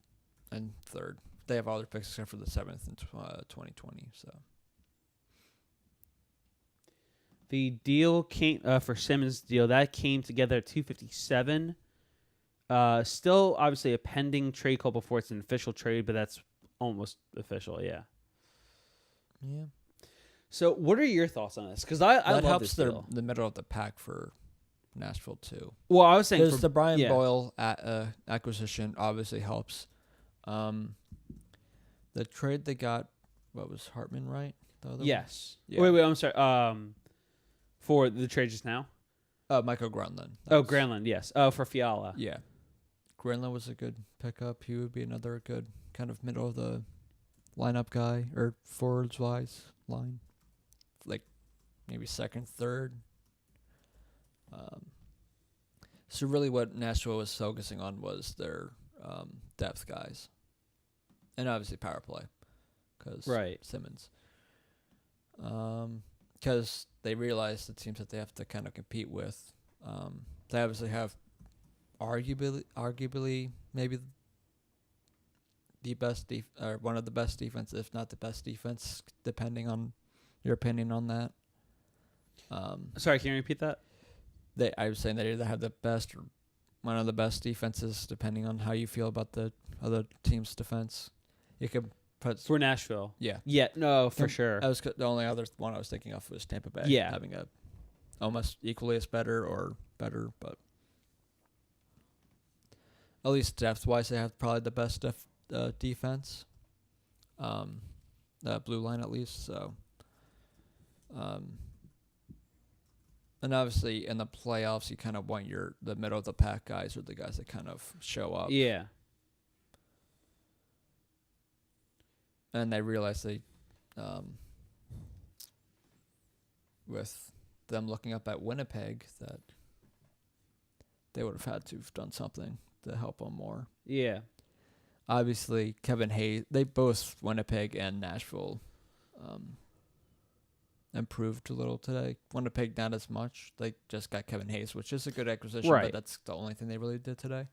and third. They have all their picks except for the seventh in 2020. So The deal came for Simmonds' deal that came together at 257. Still, obviously, a pending trade call before it's an official trade, but that's almost official. Yeah. yeah, So, what are your thoughts on this? Because I that love helps this deal. the middle of the pack for Nashville too. Well, I was saying Because for the Brian yeah. Boyle acquisition obviously helps. The trade they got, what was Hartman, right? The other one? Yes. Yeah. Wait, I'm sorry. For the trade just now. Michael Granlund. Oh, Granlund. Yes. Oh, for Fiala. Yeah. Granlund was a good pickup. He would be another good kind of middle of the lineup guy, or forwards wise line. Like maybe second, third. So really what Nashville was focusing on was their depth guys. And obviously power play. Because Right. Simmonds. Because they realized it seems that they have to kind of compete with. They obviously have arguably maybe the best or one of the best defense, if not the best defense, depending on your opinion on that. Sorry, can you repeat that? I was saying they either have the best or one of the best defenses, depending on how you feel about the other team's defense. You could put For Nashville. yeah. Yeah. No, for Com- sure. The only other one I was thinking of was Tampa Bay. Yeah. Having a almost equally as better or better, but at least depth wise, they have probably the best defense. Blue line at least. So, and obviously in the playoffs, you kind of want the middle of the pack guys or the guys that kind of show up. Yeah. And they realize with them looking up at Winnipeg, that they would have had to have done something to help them more. Yeah. Obviously, Kevin Hayes, they both, Winnipeg and Nashville, improved a little today. Winnipeg not as much. They just got Kevin Hayes, which is a good acquisition, Right. but that's the only thing they really did today.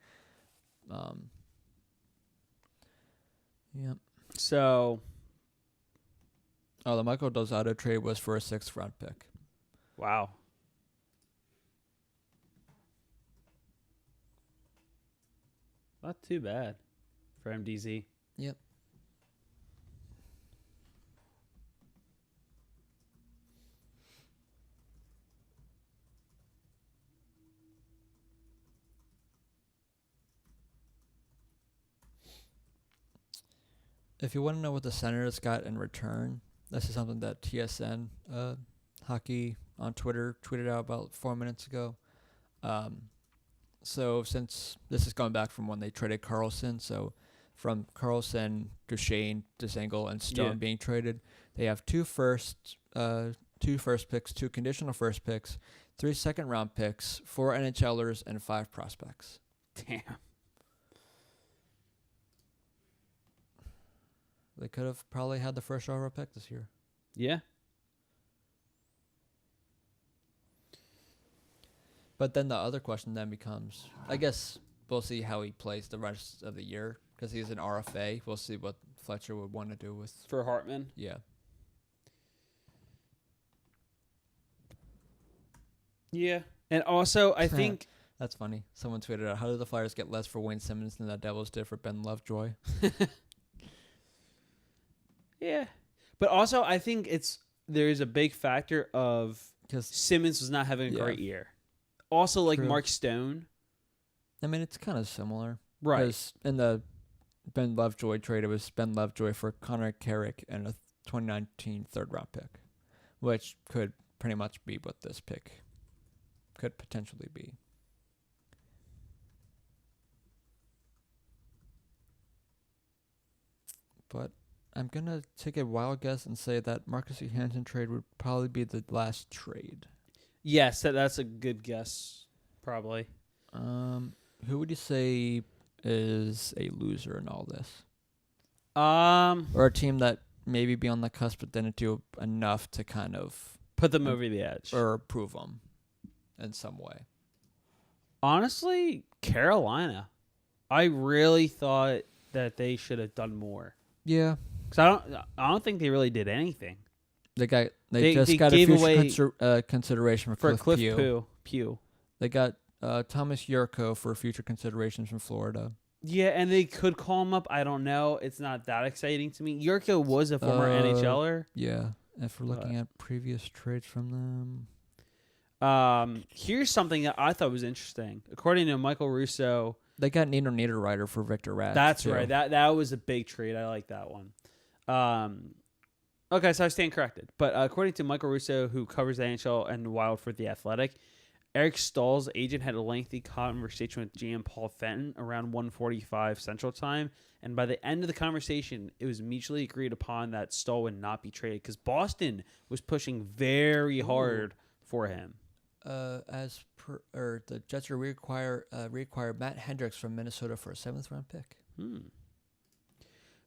Yep. So, the Michael Dos Auto trade was for a 6th round pick. wow. Not too bad for MDZ. Yep. If you want to know what the Senators got in return, this is something that TSN Hockey on Twitter tweeted out about 4 minutes ago. So since this is going back from when they traded Carlson, so from Carlson, Duchesne, Dzingel, and Stone being traded, they have 2 first picks, 2 conditional first picks, 3 second-round picks, 4 NHLers, and 5 prospects. Damn. They could have probably had the first overall pick this year. Yeah. But then the other question then becomes, I guess we'll see how he plays the rest of the year because he's an RFA. We'll see what Fletcher would want to do with. For Hartman. Yeah. Yeah. And also, I think That's funny. Someone tweeted out, how did the Flyers get less for Wayne Simmonds than the Devils did for Ben Lovejoy? Yeah. But also, I think there is a big factor of Because Simmonds was not having a Yeah. great year. Also, like True. Mark Stone. I mean, it's kind of similar. Right. Because in the Ben Lovejoy trade, it was Ben Lovejoy for Connor Carrick and a 2019 third-round pick, which could pretty much be what this pick could potentially be. But I'm going to take a wild guess and say that Marcus Johansson trade would probably be the last trade. Yes, that's a good guess, probably. Who would you say is a loser in all this? Um, Or a team that maybe be on the cusp but didn't do enough to kind of Put them over the edge. or prove them in some way. Honestly, Carolina. I really thought that they should have done more. Yeah, Because I don't think they really did anything. they They just got a gave future away consideration For for Cliff Cliff Pugh. Pugh. They got Thomas Yurko for future considerations from Florida. Yeah, and they could call him up. I don't know. It's not that exciting to me. Yurko was a former NHLer. Yeah, if we're looking at previous trades from them. Here's something that I thought was interesting. According to Michael Russo, They got Nino Niederreiter for Victor Rath. that's too. right. That was a big trade. I like that one. Okay, so I stand corrected. But according to Michael Russo, who covers the NHL and Wild for The Athletic, Eric Stahl's agent had a lengthy conversation with GM Paul Fenton around 1:45 Central Time, and by the end of the conversation, it was mutually agreed upon that Stahl would not be traded because Boston was pushing very hard for him. The Jets are require Matt Hendricks from Minnesota for a 7th-round pick.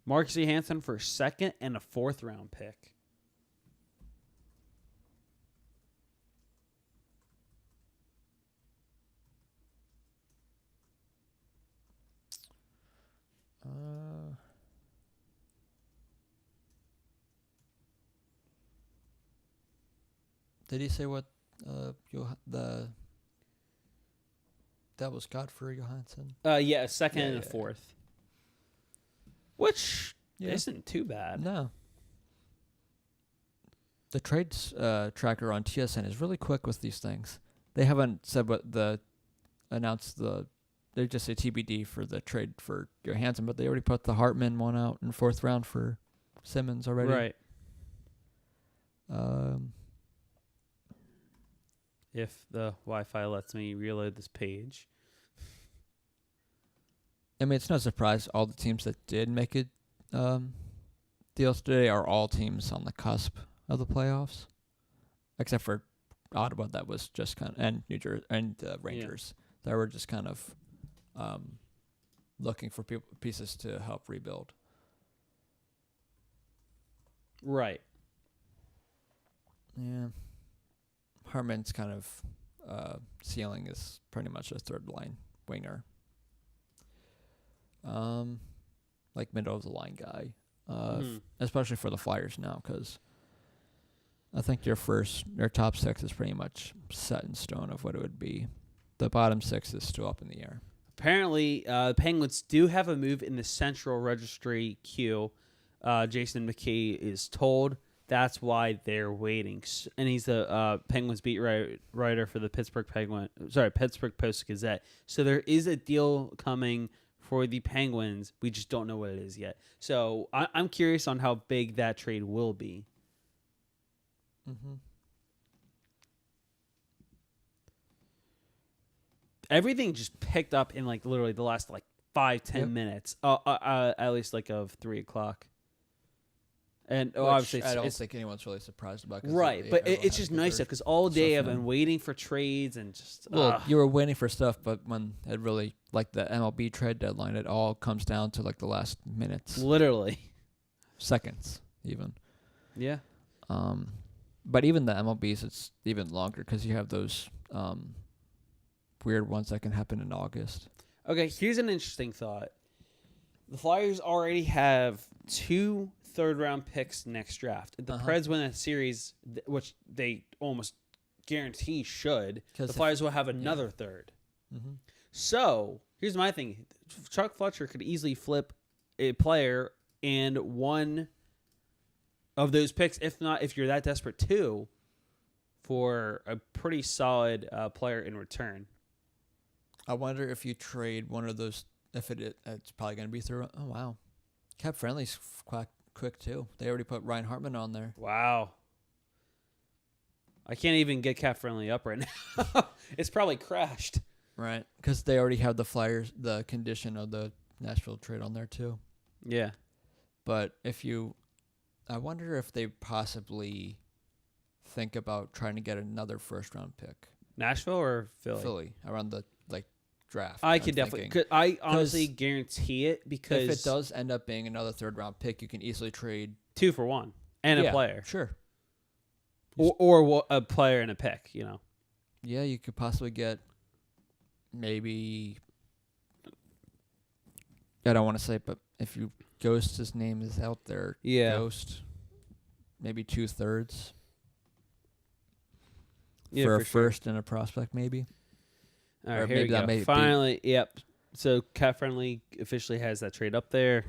Mark Z. Hansen for a 2nd and a 4th-round pick. Did he say what that was got for Johansson? Yeah, a 2nd and a 4th. Which Yeah. isn't too bad. No. The trades tracker on TSN is really quick with these things. They haven't said they just say TBD for the trade for Johansson, but they already put the Hartman one out in 4th round for Simmonds already. Right. If the Wi-Fi lets me reload this page. I mean, it's no surprise all the teams that did make it deals today are all teams on the cusp of the playoffs, except for Ottawa, that was just kind of, and New Jersey and Rangers that were just kind of looking for pieces to help rebuild. Right. Yeah, Hartman's kind of ceiling is pretty much a 3rd-line winger. Like middle of the line guy, especially for the Flyers now, because I think their top 6 is pretty much set in stone of what it would be. The bottom 6 is still up in the air. Apparently, the Penguins do have a move in the Central Registry queue. Jason McKay is told that's why they're waiting, and he's the Penguins beat writer for the Pittsburgh Post-Gazette. So there is a deal coming for the Penguins. We just don't know what it is yet. So I'm curious on how big that trade will be. Mm-hmm. Everything just picked up in like literally the last 5-10 minutes. At least of 3 o'clock. And obviously, I don't think anyone's really surprised about. Right, but it's just nice because all day I've been waiting for trades and just. Well, you were waiting for stuff, but when it really, like the MLB trade deadline, it all comes down to the last minutes, literally, seconds, even. Yeah. But even the MLBs, it's even longer because you have those weird ones that can happen in August. Okay, here's an interesting thought. The Flyers already have 2 3rd-round picks next draft. If the Preds win that series, which they almost guarantee should, the Flyers will have another 3rd. Mm-hmm. So, here's my thing. Chuck Fletcher could easily flip a player and one of those picks, if you're that desperate, 2, for a pretty solid player in return. I wonder if you trade one of those, if it's probably going to be through. Oh, wow. Cap Friendly's quick too. They already put Ryan Hartman on there. Wow. I can't even get Cap Friendly up right now. It's probably crashed. Right, because they already have the condition of the Nashville trade on there too. Yeah. But I wonder if they possibly think about trying to get another 1st-round pick. Nashville or Philly? Philly, around the draft. I could definitely. I honestly guarantee it because if it does end up being another 3rd-round pick, you can easily trade 2 for 1 and a player. Sure. or a player and a pick. Yeah, you could possibly get maybe. I don't want to say, but if you Ghost's name is out there, Ghost, maybe 2/3 for a first and a prospect, maybe. All right, or here maybe we that go. may Finally, yep. So Cat Friendly officially has that trade up there.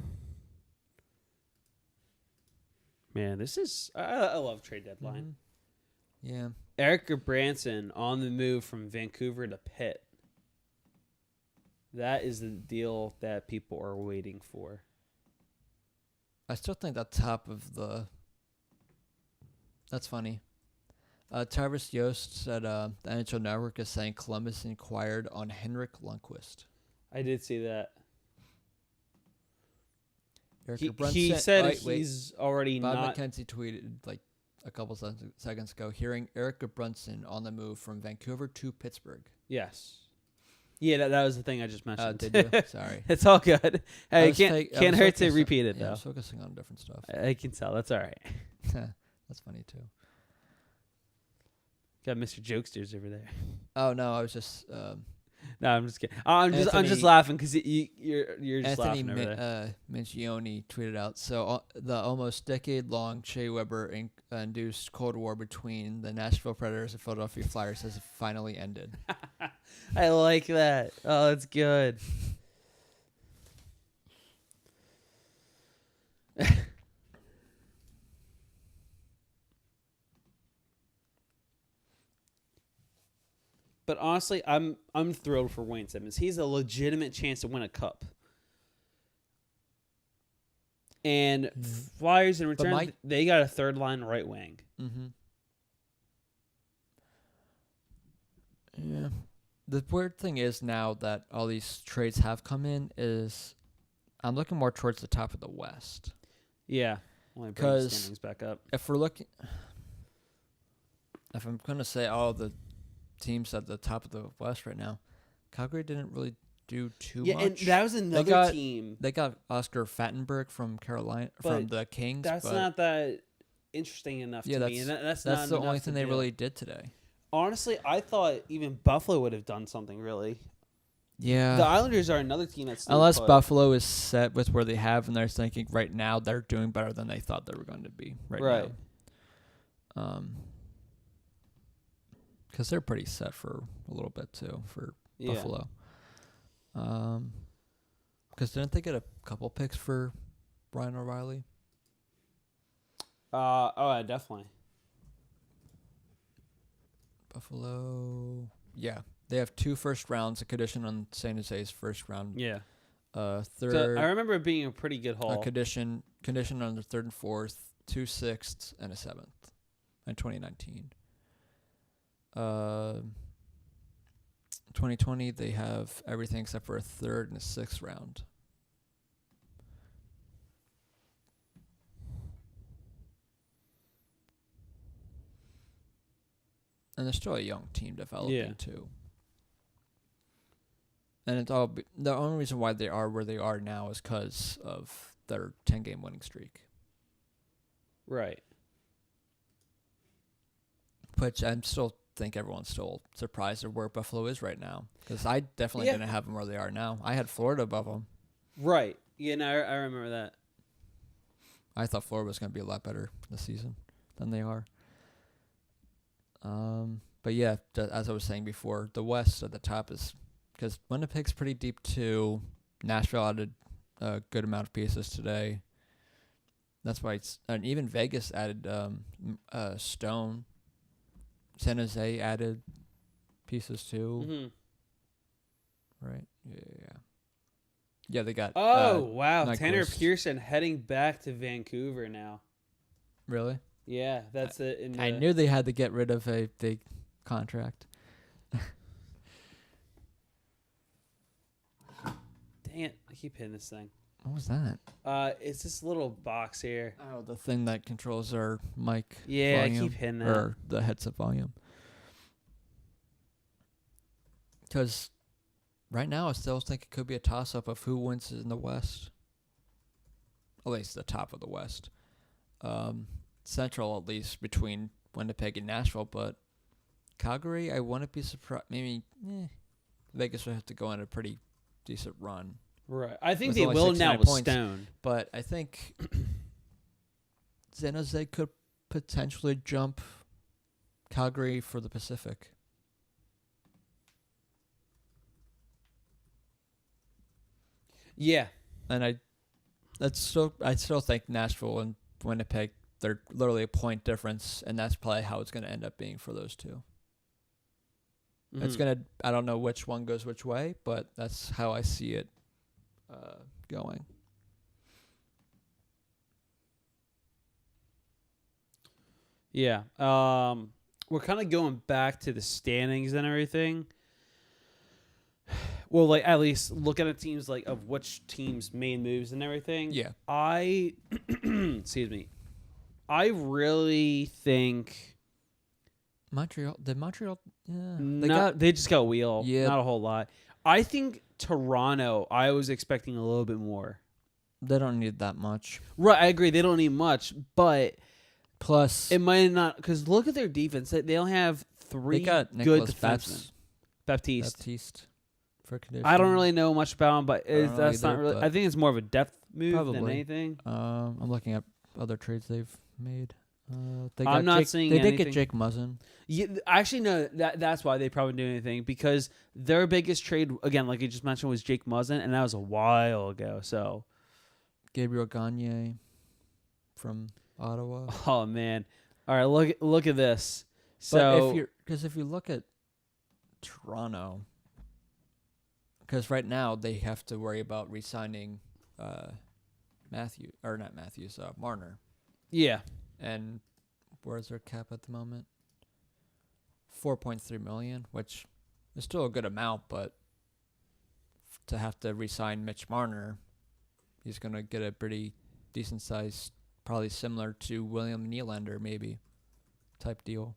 Man, this is I love trade deadline. Mm-hmm. Yeah. Eric Branson on the move from Vancouver to Pitt. That is the deal that people are waiting for. I still think that top of the. That's funny. Travis Yost said the NHL Network is saying Columbus inquired on Henrik Lundqvist. I did see that. He said he's already Bob not. McKenzie tweeted like a couple seconds ago, hearing Eric Brunson on the move from Vancouver to Pittsburgh. Yes. Yeah, that was the thing I just mentioned. Did you? Sorry. It's all good. Hey, can't hurt to repeat it, though. I was focusing on different stuff. I can tell. That's all right. That's funny, too. Got Mr. Jokesters over there. Oh, no, I was just... no, I'm just kidding. I'm just laughing because you're just laughing over there. Minchioni tweeted out, so the almost decade-long Shea Weber-induced Cold War between the Nashville Predators and Philadelphia Flyers has finally ended. I like that. Oh, that's good. But honestly, I'm thrilled for Wayne Simmonds. He's a legitimate chance to win a cup. And Flyers in return, they got a third line right wing. Mm-hmm. Yeah. The weird thing is now that all these trades have come in is I'm looking more towards the top of the West. Yeah. Because standings back up. If I'm going to say all the teams at the top of the West right now, Calgary didn't really do too much. Yeah, and that was another team. They got Oscar Fattenberg from Carolina, from the Kings. That's not that interesting enough to me. And that's not the only thing they really did today. Honestly, I thought even Buffalo would have done something, really. Yeah. The Islanders are another team that's unless Buffalo is set with where they have and they're thinking right now they're doing better than they thought they were going to be right now. Because they're pretty set for a little bit, too, for Buffalo. Because didn't they get a couple picks for Brian O'Reilly? Definitely. Buffalo, yeah, they have 2 first rounds, a condition on San Jose's first round. Yeah. Third. So I remember it being a pretty good haul. A condition on the 3rd and 4th, 2 6ths, and a 7th in 2019. 2020, they have everything except for a 3rd and a 6th round. And they're still a young team developing, too. And it's all the only reason why they are where they are now is because of their 10-game winning streak. Right. Which I still think everyone's still surprised at where Buffalo is right now. Because I definitely didn't have them where they are now. I had Florida above them. Right. Yeah, no, I remember that. I thought Florida was going to be a lot better this season than they are. But yeah, as I was saying before, the West at the top is because Winnipeg's pretty deep too. Nashville added a good amount of pieces today. That's why and even Vegas added Stone. San Jose added pieces too. Mm-hmm. Right? Yeah, they got. Wow! Nyquist. Tanner Pearson heading back to Vancouver now. Really? Yeah, that's it. I knew they had to get rid of a big contract. Dang it! I keep hitting this thing. What was that? It's this little box here. Oh, the thing that controls our mic. Yeah, volume, I keep hitting that. Or the headset volume. Because right now, I still think it could be a toss-up of who wins in the West. At least the top of the West. Central, at least, between Winnipeg and Nashville, but Calgary, I wouldn't be surprised. Maybe Vegas would have to go on a pretty decent run. Right. I think With they only will 69 now with points. Stone. But I think San Jose could potentially jump Calgary for the Pacific. Yeah. And I still think Nashville and Winnipeg, they're literally a point difference, and that's probably how it's going to end up being for those two. It's gonna. I don't know which one goes which way, but that's how I see it going. Yeah. We're kind of going back to the standings and everything. Well, like at least looking at teams like of which teams made moves and everything. Yeah. Excuse me. I really think Montreal. Yeah, they just got wheel. Yeah. Not a whole lot. I think Toronto, I was expecting a little bit more. They don't need that much. Right, I agree. They don't need much, but Plus, it might not, because look at their defense. They only have three they got good Nicholas defensemen. Baptiste. For condition. I don't really know much about him, but I don't know that's not either, really. but I think it's more of a depth move than probably. anything. I'm looking at other trades they've made. I'm not seeing They did anything. get Jake Muzzin. Yeah, actually, no. That's why they probably didn't do anything, because their biggest trade, again, like you just mentioned, was Jake Muzzin, and that was a while ago. So, Gabriel Gagne from Ottawa. oh man, all right, look at this. But So if you look at Toronto, because right now they have to worry about re-signing Marner. yeah, And where's their cap at the moment? $4.3 million, which is still a good amount, but to have to re-sign Mitch Marner, he's going to get a pretty decent size, probably similar to William Nylander maybe type deal.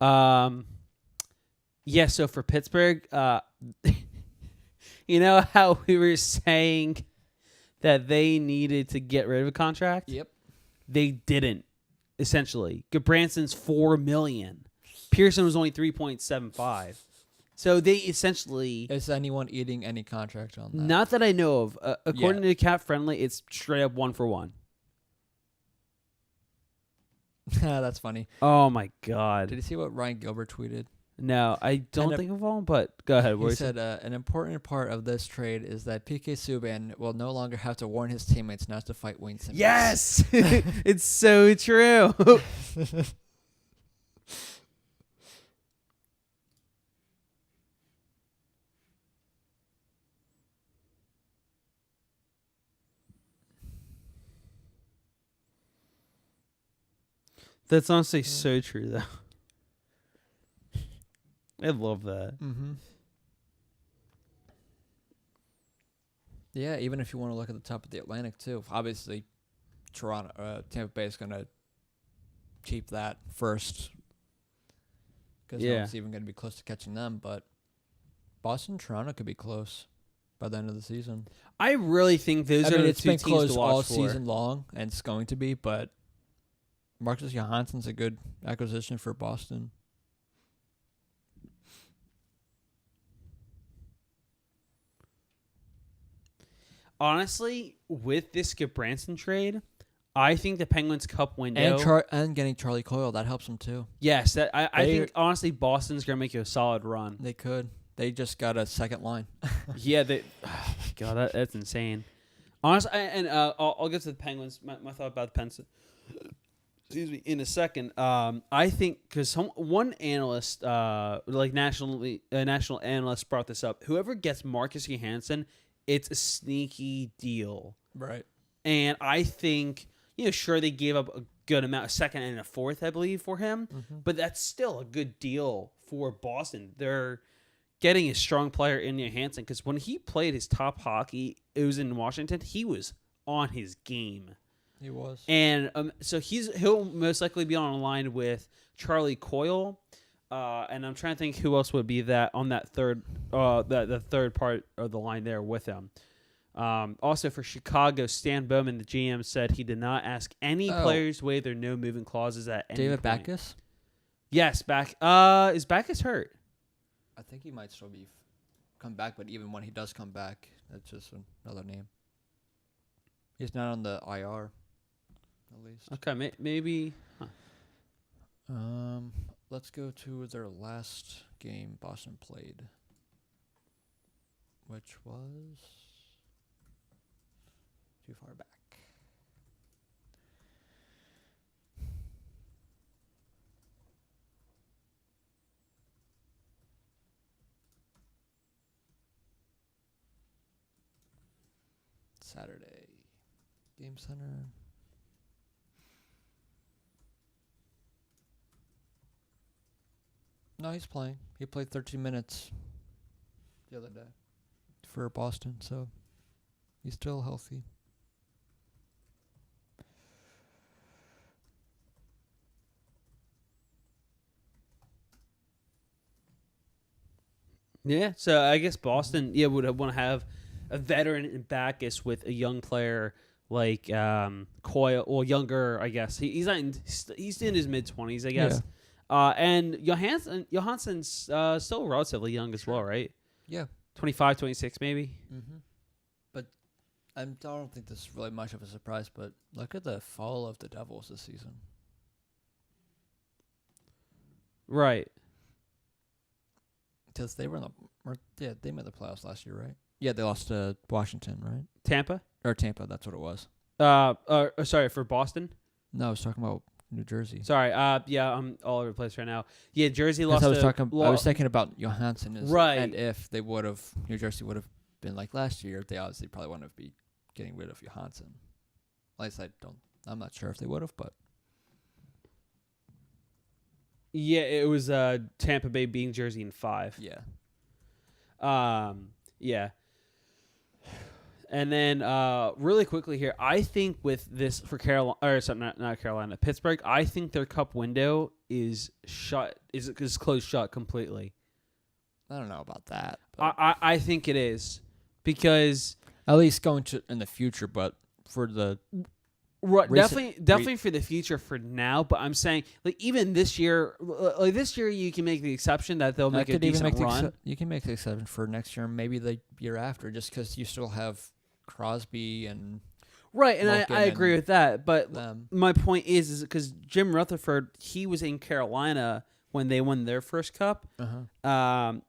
yeah. So for Pittsburgh, you know how we were saying that they needed to get rid of a contract? Yep. They didn't. Essentially, Goodbranson's $4 million. Pearson was only 3.75. So they essentially. Is anyone eating any contract on that? Not that I know of. According to Cap Friendly, it's straight up 1-for-1. That's funny. Oh my God! Did you see what Ryan Gilbert tweeted? No, I don't think of all. But go ahead. He said, an important part of this trade is that PK Subban will no longer have to warn his teammates not to fight Wayne Simmonds. Yes, it's so true. That's honestly so true, though. I love that. Mm-hmm. Yeah, even if you want to look at the top of the Atlantic too, obviously, Tampa Bay is going to keep that first because no one's even going to be close to catching them. But Boston, Toronto could be close by the end of the season. I really think those are the it's two been teams close to watch all for. season long, and it's going to be. But Marcus Johansson's a good acquisition for Boston. Honestly, with this Goodbranson trade, I think the Penguins Cup window And getting Charlie Coyle, that helps them too. Yes, I think honestly Boston's gonna make a solid run. They could. They just got a second line. Yeah, oh my God, that's insane. Honestly, I'll get to the Penguins. My thought about the Penguins. Excuse me. In a second, I think because one analyst, like national analyst, brought this up. Whoever gets Marcus Johansson, it's a sneaky deal, Right. and I think sure they gave up a good amount, a second and a fourth, I believe, for him, but that's still a good deal for Boston. They're getting a strong player in Johansson because when he played his top hockey, it was in Washington. He was on his game. He was. And so he'll most likely be on a line with Charlie Coyle, and I'm trying to think who else would be that on that third, the third part of the line there with him. Also for Chicago, Stan Bowman, the GM, said he did not ask any players to waive their no moving clauses at any David point. Backes? Yes, back. Is Backus hurt? I think he might still be come back, but even when he does come back, that's just another name. He's not on the IR, at least. Okay, maybe. Huh. Let's go to their last game Boston played, which was too far back. Saturday. Game Center. No, he's playing. He played 13 minutes the other day for Boston, so he's still healthy. Yeah, so I guess Boston, would want to have a veteran in Backus with a young player like Coyle, or younger, I guess. He's not in, he's in his mid-20s, I guess. And Johansson's still relatively young as well, right? Yeah. 25, 26 maybe. Mm-hmm. But I don't think this is really much of a surprise, but look at the fall of the Devils this season. Right. Because they were in they made the playoffs last year, right? Yeah, they lost to Washington, right? Tampa? Or Tampa, that's what it was. Sorry, for Boston? No, I was talking about New Jersey. Sorry, I'm all over the place right now. Yeah, Jersey lost. I was thinking about Johansson, right? And if they New Jersey would have been like last year, they obviously probably wouldn't be getting rid of Johansson. At least I'm not sure if they would have, but yeah, it was Tampa Bay beating Jersey in 5. Yeah. Yeah. And then really quickly here, I think with this for Carolina, or sorry, not Carolina, Pittsburgh, I think their cup window is closed shut completely. I don't know about that. I think it is, because at least going to in the future, but for the definitely for the future for now. But I'm saying, like, even this year, you can make the exception that they'll make a decent run. You can make the exception for next year, maybe the year after, just because you still have Crosby and right. And I agree with that. But my point is because Jim Rutherford, he was in Carolina when they won their first cup. And,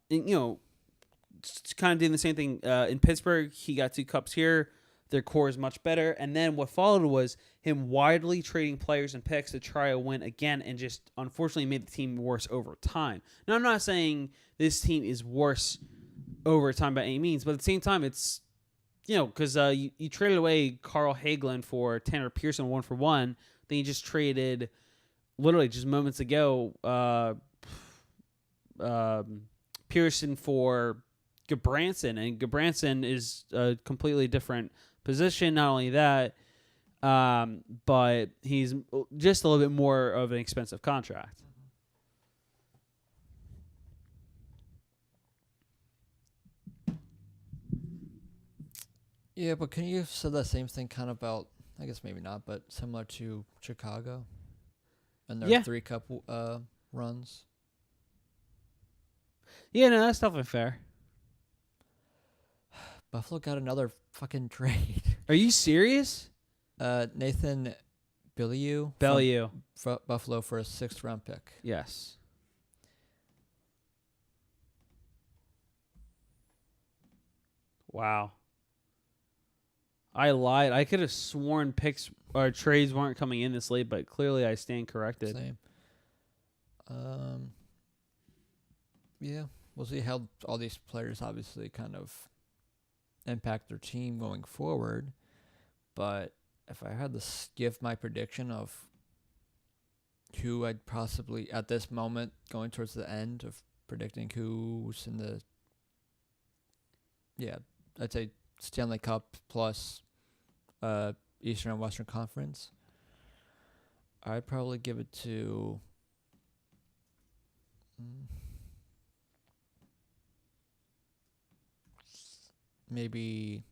it's kind of doing the same thing in Pittsburgh. He got 2 cups here. Their core is much better. And then what followed was him widely trading players and picks to try to win again, and just unfortunately made the team worse over time. Now, I'm not saying this team is worse over time by any means, but at the same time, it's, because you traded away Carl Hagelin for Tanner Pearson 1-for-1. Then you just traded, literally just moments ago, Pearson for Gabranson, and Gabranson is a completely different position. Not only that, but he's just a little bit more of an expensive contract. Yeah, but can you say the same thing kind of about, I guess maybe not, but similar to Chicago and their 3 cup runs? Yeah, no, that's definitely fair. Buffalo got another fucking trade. Are you serious? Nathan Bellew from Buffalo for a 6th round pick. Yes. Wow. I lied. I could have sworn picks or trades weren't coming in this late, but clearly I stand corrected. Same. Yeah, we'll see how all these players obviously kind of impact their team going forward. But if I had to give my prediction of who I'd possibly, at this moment, going towards the end of predicting who's in the, I'd say Stanley Cup plus Eastern and Western Conference, I'd probably give it to maybe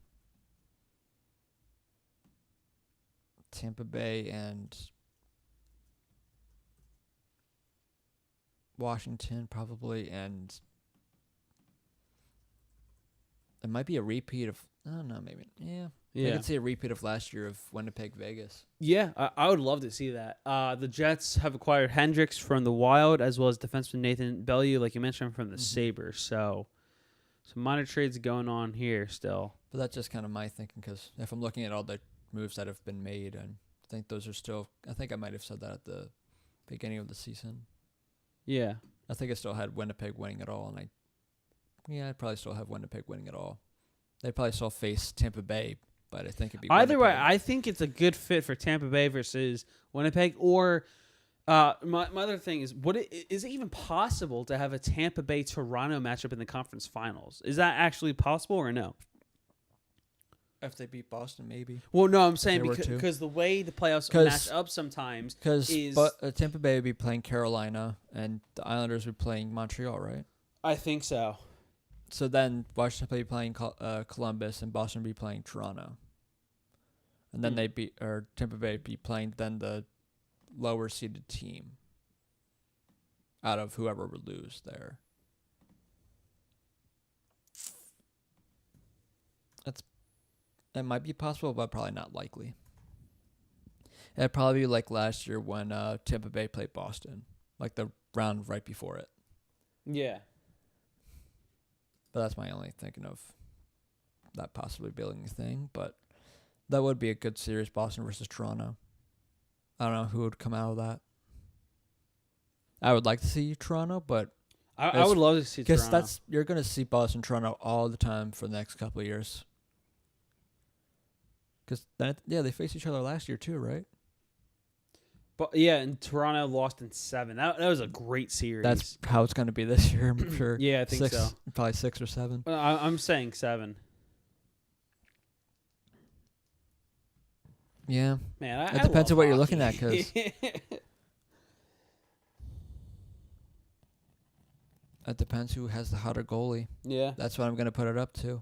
Tampa Bay and Washington probably, and it might be a repeat of. I don't know, maybe. Yeah. I could see a repeat of last year of Winnipeg, Vegas. Yeah, I would love to see that. The Jets have acquired Hendricks from the Wild, as well as defenseman Nathan Bellew, like you mentioned, from the Sabres. So, some minor trades going on here still. But that's just kind of my thinking, because if I'm looking at all the moves that have been made, and I think those are still. I think I might have said that at the beginning of the season. Yeah. I think I still had Winnipeg winning it all, and I'd probably still have Winnipeg winning it all. They'd probably still face Tampa Bay, but I think it'd be either way. Winnipeg. I think it's a good fit for Tampa Bay versus Winnipeg. Or my other thing is, is it even possible to have a Tampa Bay Toronto matchup in the conference finals? Is that actually possible or no? If they beat Boston, maybe. Well, no, I'm saying because the way the playoffs match up sometimes is Tampa Bay would be playing Carolina and the Islanders would be playing Montreal, right? I think so. So then Washington would be playing Columbus and Boston would be playing Toronto. And then Tampa Bay would be playing then the lower seeded team out of whoever would lose there. That might be possible, but probably not likely. It'd probably be like last year when Tampa Bay played Boston, like the round right before it. Yeah. But that's my only thinking of that possibly being a thing. But that would be a good series, Boston versus Toronto. I don't know who would come out of that. I would like to see Toronto, but I would love to see Toronto. Because you're going to see Boston, Toronto all the time for the next couple of years. Because they faced each other last year too, right? But yeah, and Toronto lost in 7. That was a great series. That's how it's going to be this year, I'm sure. Yeah, I think so. Probably 6 or 7. I'm saying 7. Yeah. Man, it depends on what you're looking at, because it depends who has the hotter goalie. Yeah. That's what I'm going to put it up to.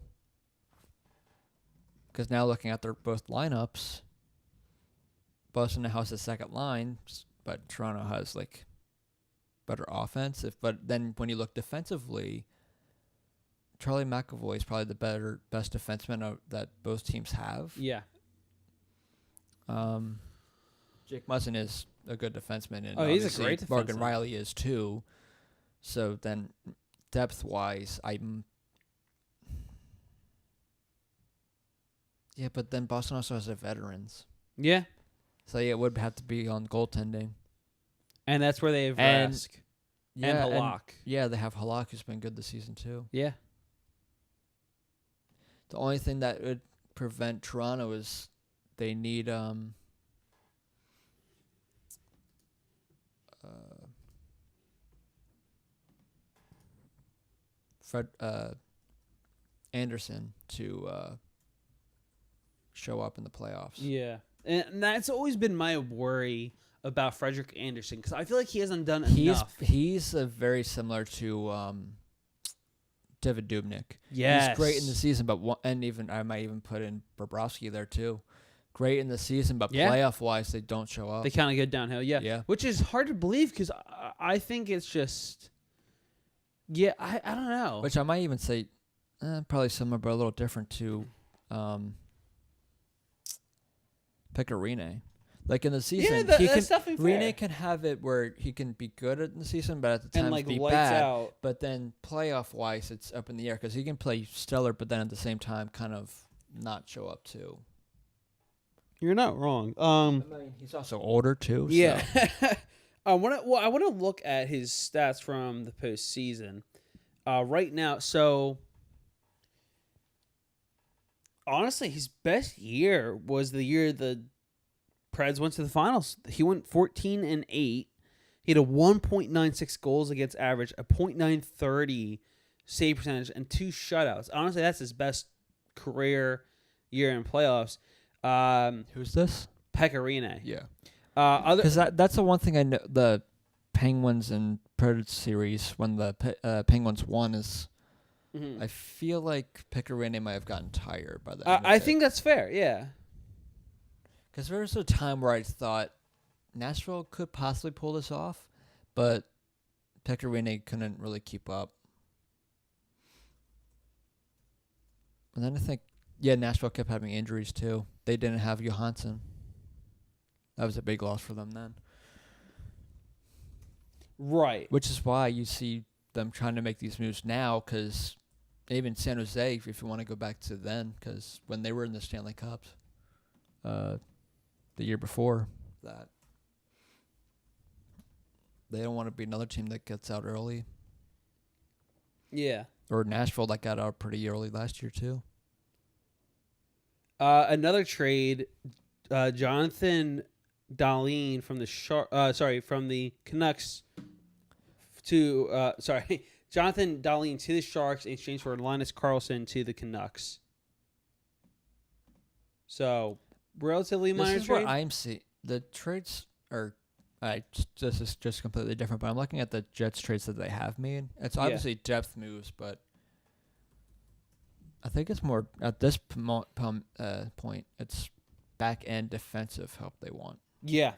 Because now looking at their both lineups, Boston now has the second line, but Toronto has like better offense. But then when you look defensively, Charlie McAvoy is probably the best defenseman that both teams have. Yeah. Jake Muzzin is a good defenseman, and he's a great defenseman. Morgan Riley is too. So then, depth-wise, yeah, but then Boston also has their veterans. Yeah. So it would have to be on goaltending. And that's where they have Rask and Halak. Yeah, they have Halak, who's been good this season too. Yeah. The only thing that would prevent Toronto is they need Fred Anderson to show up in the playoffs. Yeah. And that's always been my worry about Frederik Andersen, because I feel like he hasn't done enough. He's very similar to David Dubnyk. Yes. He's great in the season, but I might even put in Bobrovsky there too. Great in the season, but playoff-wise, they don't show up. They kind of go downhill, yeah. Which is hard to believe, because I think it's just... Yeah, I don't know. Which I might even say probably similar, but a little different to Pecorine. Like in the season, Rene can have it where he can be good in the season, but at the time be bad. Out. But then playoff-wise, it's up in the air, because he can play stellar, but then at the same time kind of not show up too. You're not wrong. I mean, he's also older too. Yeah. So. I want to look at his stats from the postseason right now. So, honestly, his best year was the year the Preds went to the finals. He went 14-8. He had a 1.96 goals against average, a .930 save percentage, and 2 shutouts. Honestly, that's his best career year in playoffs. Who's this? Pecorine. Yeah. Because that's the one thing I know. The Penguins and Predators series, when the Penguins won, is I feel like Pecorine might have gotten tired by the end of I think that's fair, yeah. Because there was a time where I thought Nashville could possibly pull this off, but Pecorine couldn't really keep up. And then I think, Nashville kept having injuries too. They didn't have Johansson. That was a big loss for them then. Right. Which is why you see them trying to make these moves now, because even San Jose, if you want to go back to then, because when they were in the Stanley Cups the year before that, they don't want to be another team that gets out early. Yeah. Or Nashville that got out pretty early last year too. Another trade, Jonathan Dahlin from the Canucks to Jonathan Dahlin to the Sharks in exchange for Linus Karlsson to the Canucks. So, relatively minor trade. This is what I'm seeing. The trades are, this is just completely different, but I'm looking at the Jets trades that they have made. It's obviously depth moves, but I think it's more, at this point, it's back-end defensive help they want. Yeah.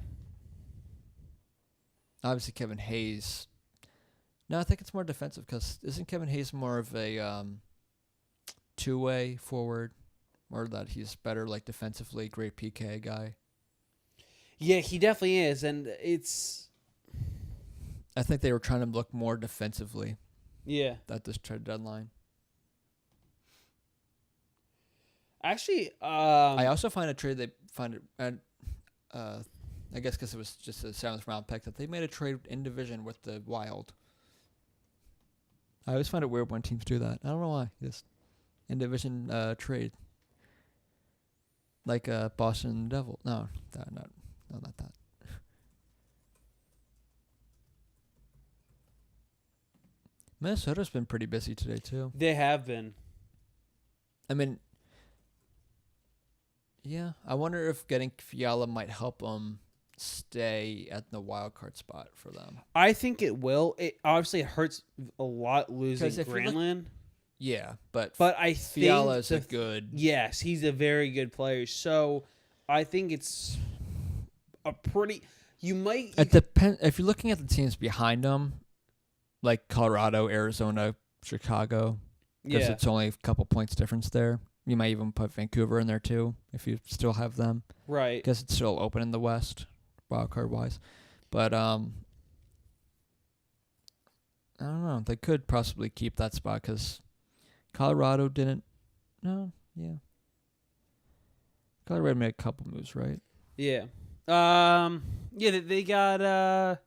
Obviously, Kevin Hayes. No, I think it's more defensive, because isn't Kevin Hayes more of a two-way forward? Or that he's better, like, defensively, great PK guy? Yeah, he definitely is, and it's... I think they were trying to look more defensively. Yeah. At this trade deadline. Actually, I also find a trade they find it, and I guess because it was just a 7th round pick, that they made a trade in division with the Wild. I always find it weird when teams do that. I don't know why. Just in division trade, like Boston Devil. No, not that. Minnesota's been pretty busy today too. they have been. I mean, yeah, I wonder if getting Fiala might help them stay at the wild card spot for them. I think it will. It obviously hurts a lot losing 'Cause if you look- Granlund. Yeah, but But I Fiala is think a good. Yes, he's a very good player. So I think it's a pretty. It depends. If you're looking at the teams behind them, like Colorado, Arizona, Chicago, because it's only a couple points difference there. You might even put Vancouver in there too if you still have them, right. because it's still open in the West, wild card wise. But I don't know. They could possibly keep that spot because Colorado didn't. No, yeah. Colorado made a couple moves, right? Yeah. Yeah, they got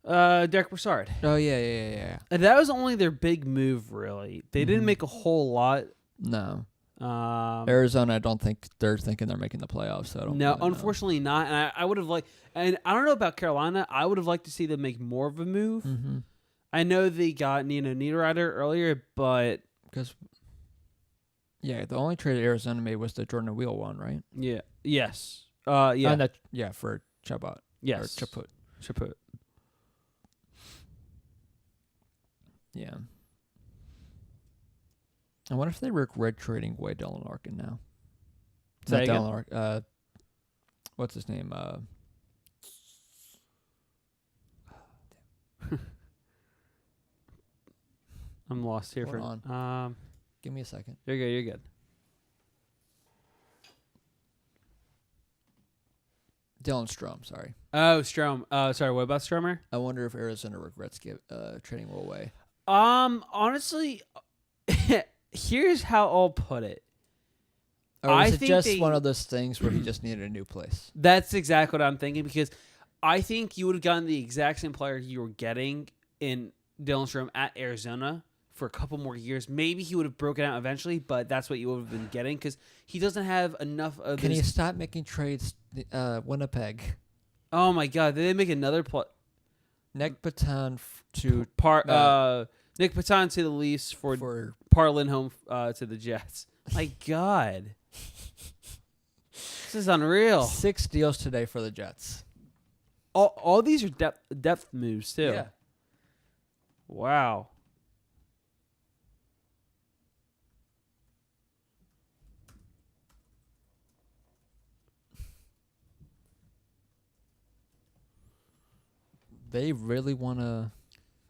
Derek Brassard. Oh yeah. And that was only their big move, really. They didn't make a whole lot. No. Arizona, I don't think they're thinking they're making the playoffs. So I don't. No, really know. unfortunately not. And I would have liked, and I don't know about Carolina. I would have liked to see them make more of a move. Mm-hmm. I know they got Niederreiter earlier, but Because, yeah, the only trade Arizona made was the Jordan Wheel one, right? yeah, yes, yeah, And that, for Chabot. yes, Or Chaput. Chaput. Yeah. I wonder if they regret trading away Dylan Larkin now. Say Not again? Dylan Larkin. What's his name? I'm lost here Hold for. Give me a second. You're good. You're good. Dylan Strom, sorry. Oh, Strom. Sorry. What about Stromer? I wonder if Arizona regrets trading Will away. Honestly, here's how I'll put it. Or was I it think just one of those things where he just needed a new place? That's exactly what I'm thinking, because I think you would have gotten the exact same player you were getting in Dylan Strom at Arizona for a couple more years. Maybe he would have broken out eventually, but that's what you would have been getting, because he doesn't have enough of Can his... you stop making trades, Winnipeg? Oh, my God. Did they make another... Nick Patan to Nick Patan to the Leafs for Par Lindholm to the Jets. My God. This is unreal. 6 deals today for the Jets. All these are depth moves, too. Yeah. Wow. they really want to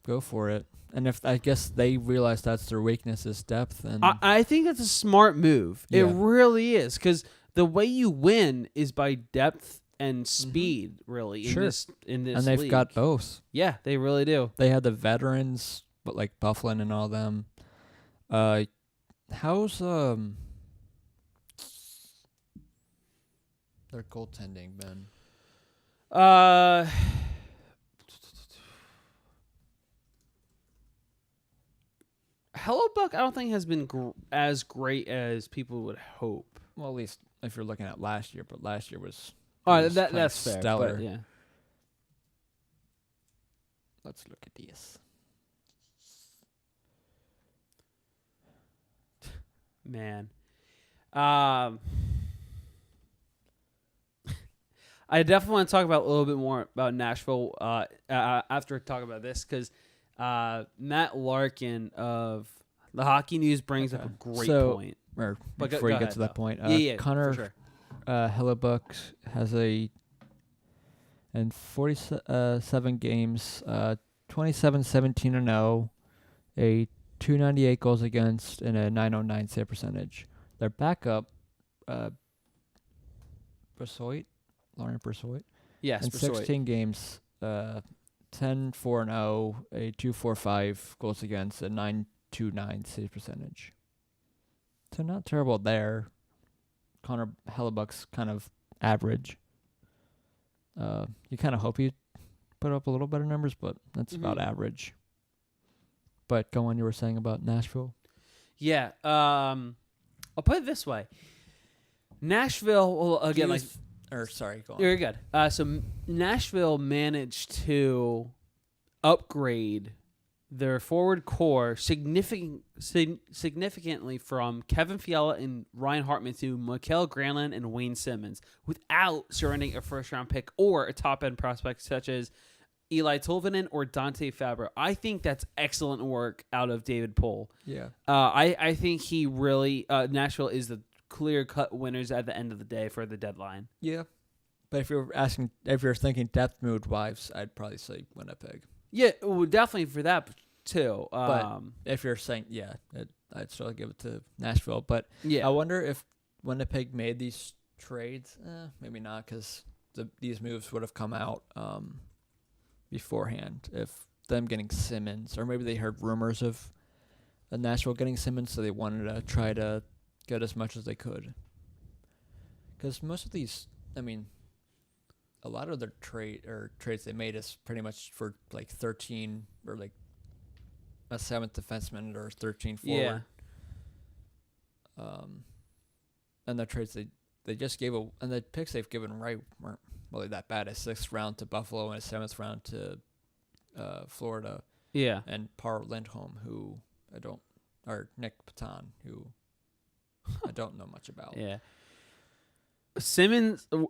go for it. And if I guess they realize that's their weakness is depth, and I think that's a smart move. It Yeah. really is, because the way you win is by depth and speed. Really, Sure. in this and they've league. got both. Yeah, they really do. They had the veterans, but like Bufflin and all them. How's their goaltending been? Hellebuck, I don't think has been as great as people would hope. Well, at least if you're looking at last year, but last year was That's fair. stellar. But yeah. Let's look at this. Man. I definitely want to talk about a little bit more about Nashville after talking about this, because Matt Larkin of the Hockey News brings up a great point. Or But before go you get ahead, to that though. point, for Connor sure. Hellebuck has in 47 games, 27-17-0, a 298 goals against, and a 909 save percentage. Their backup, Lauren Bersoit, Yes, in Bersoit. 16 games, 10-4-0, a 245 goals against, a 929 save percentage. So not terrible there. Connor Hellebuck's kind of average. You kind of hope you put up a little better numbers, but that's about average. But go on, you were saying about Nashville. Yeah. I'll put it this way. Nashville, well, again, like... Sorry, go on. You're good. So Nashville managed to upgrade their forward core significantly from Kevin Fiala and Ryan Hartman to Mikael Granlund and Wayne Simmonds without surrendering a first-round pick or a top-end prospect such as Eli Tolvanen or Dante Fabro. I think that's excellent work out of David Pohl. Yeah. I think he really Nashville is the clear-cut winners at the end of the day for the deadline. Yeah. But if you're thinking depth mood-wise, I'd probably say Winnipeg. Yeah, well, definitely for that too. But if you're saying, I'd still give it to Nashville. But yeah, I wonder if Winnipeg made these trades. Maybe not, because these moves would have come out beforehand. If them getting Simmonds, or maybe they heard rumors of Nashville getting Simmonds, so they wanted to try to get as much as they could. Because most of these, a lot of their trades they made is pretty much for like 13 or like a 7th defenseman or 13 forward. Yeah. And the trades they just gave and the picks they've given weren't really that bad. A 6th round to Buffalo and a 7th round to Florida. Yeah. And Par Lindholm, or Nick Patan, who I don't know much about. Yeah.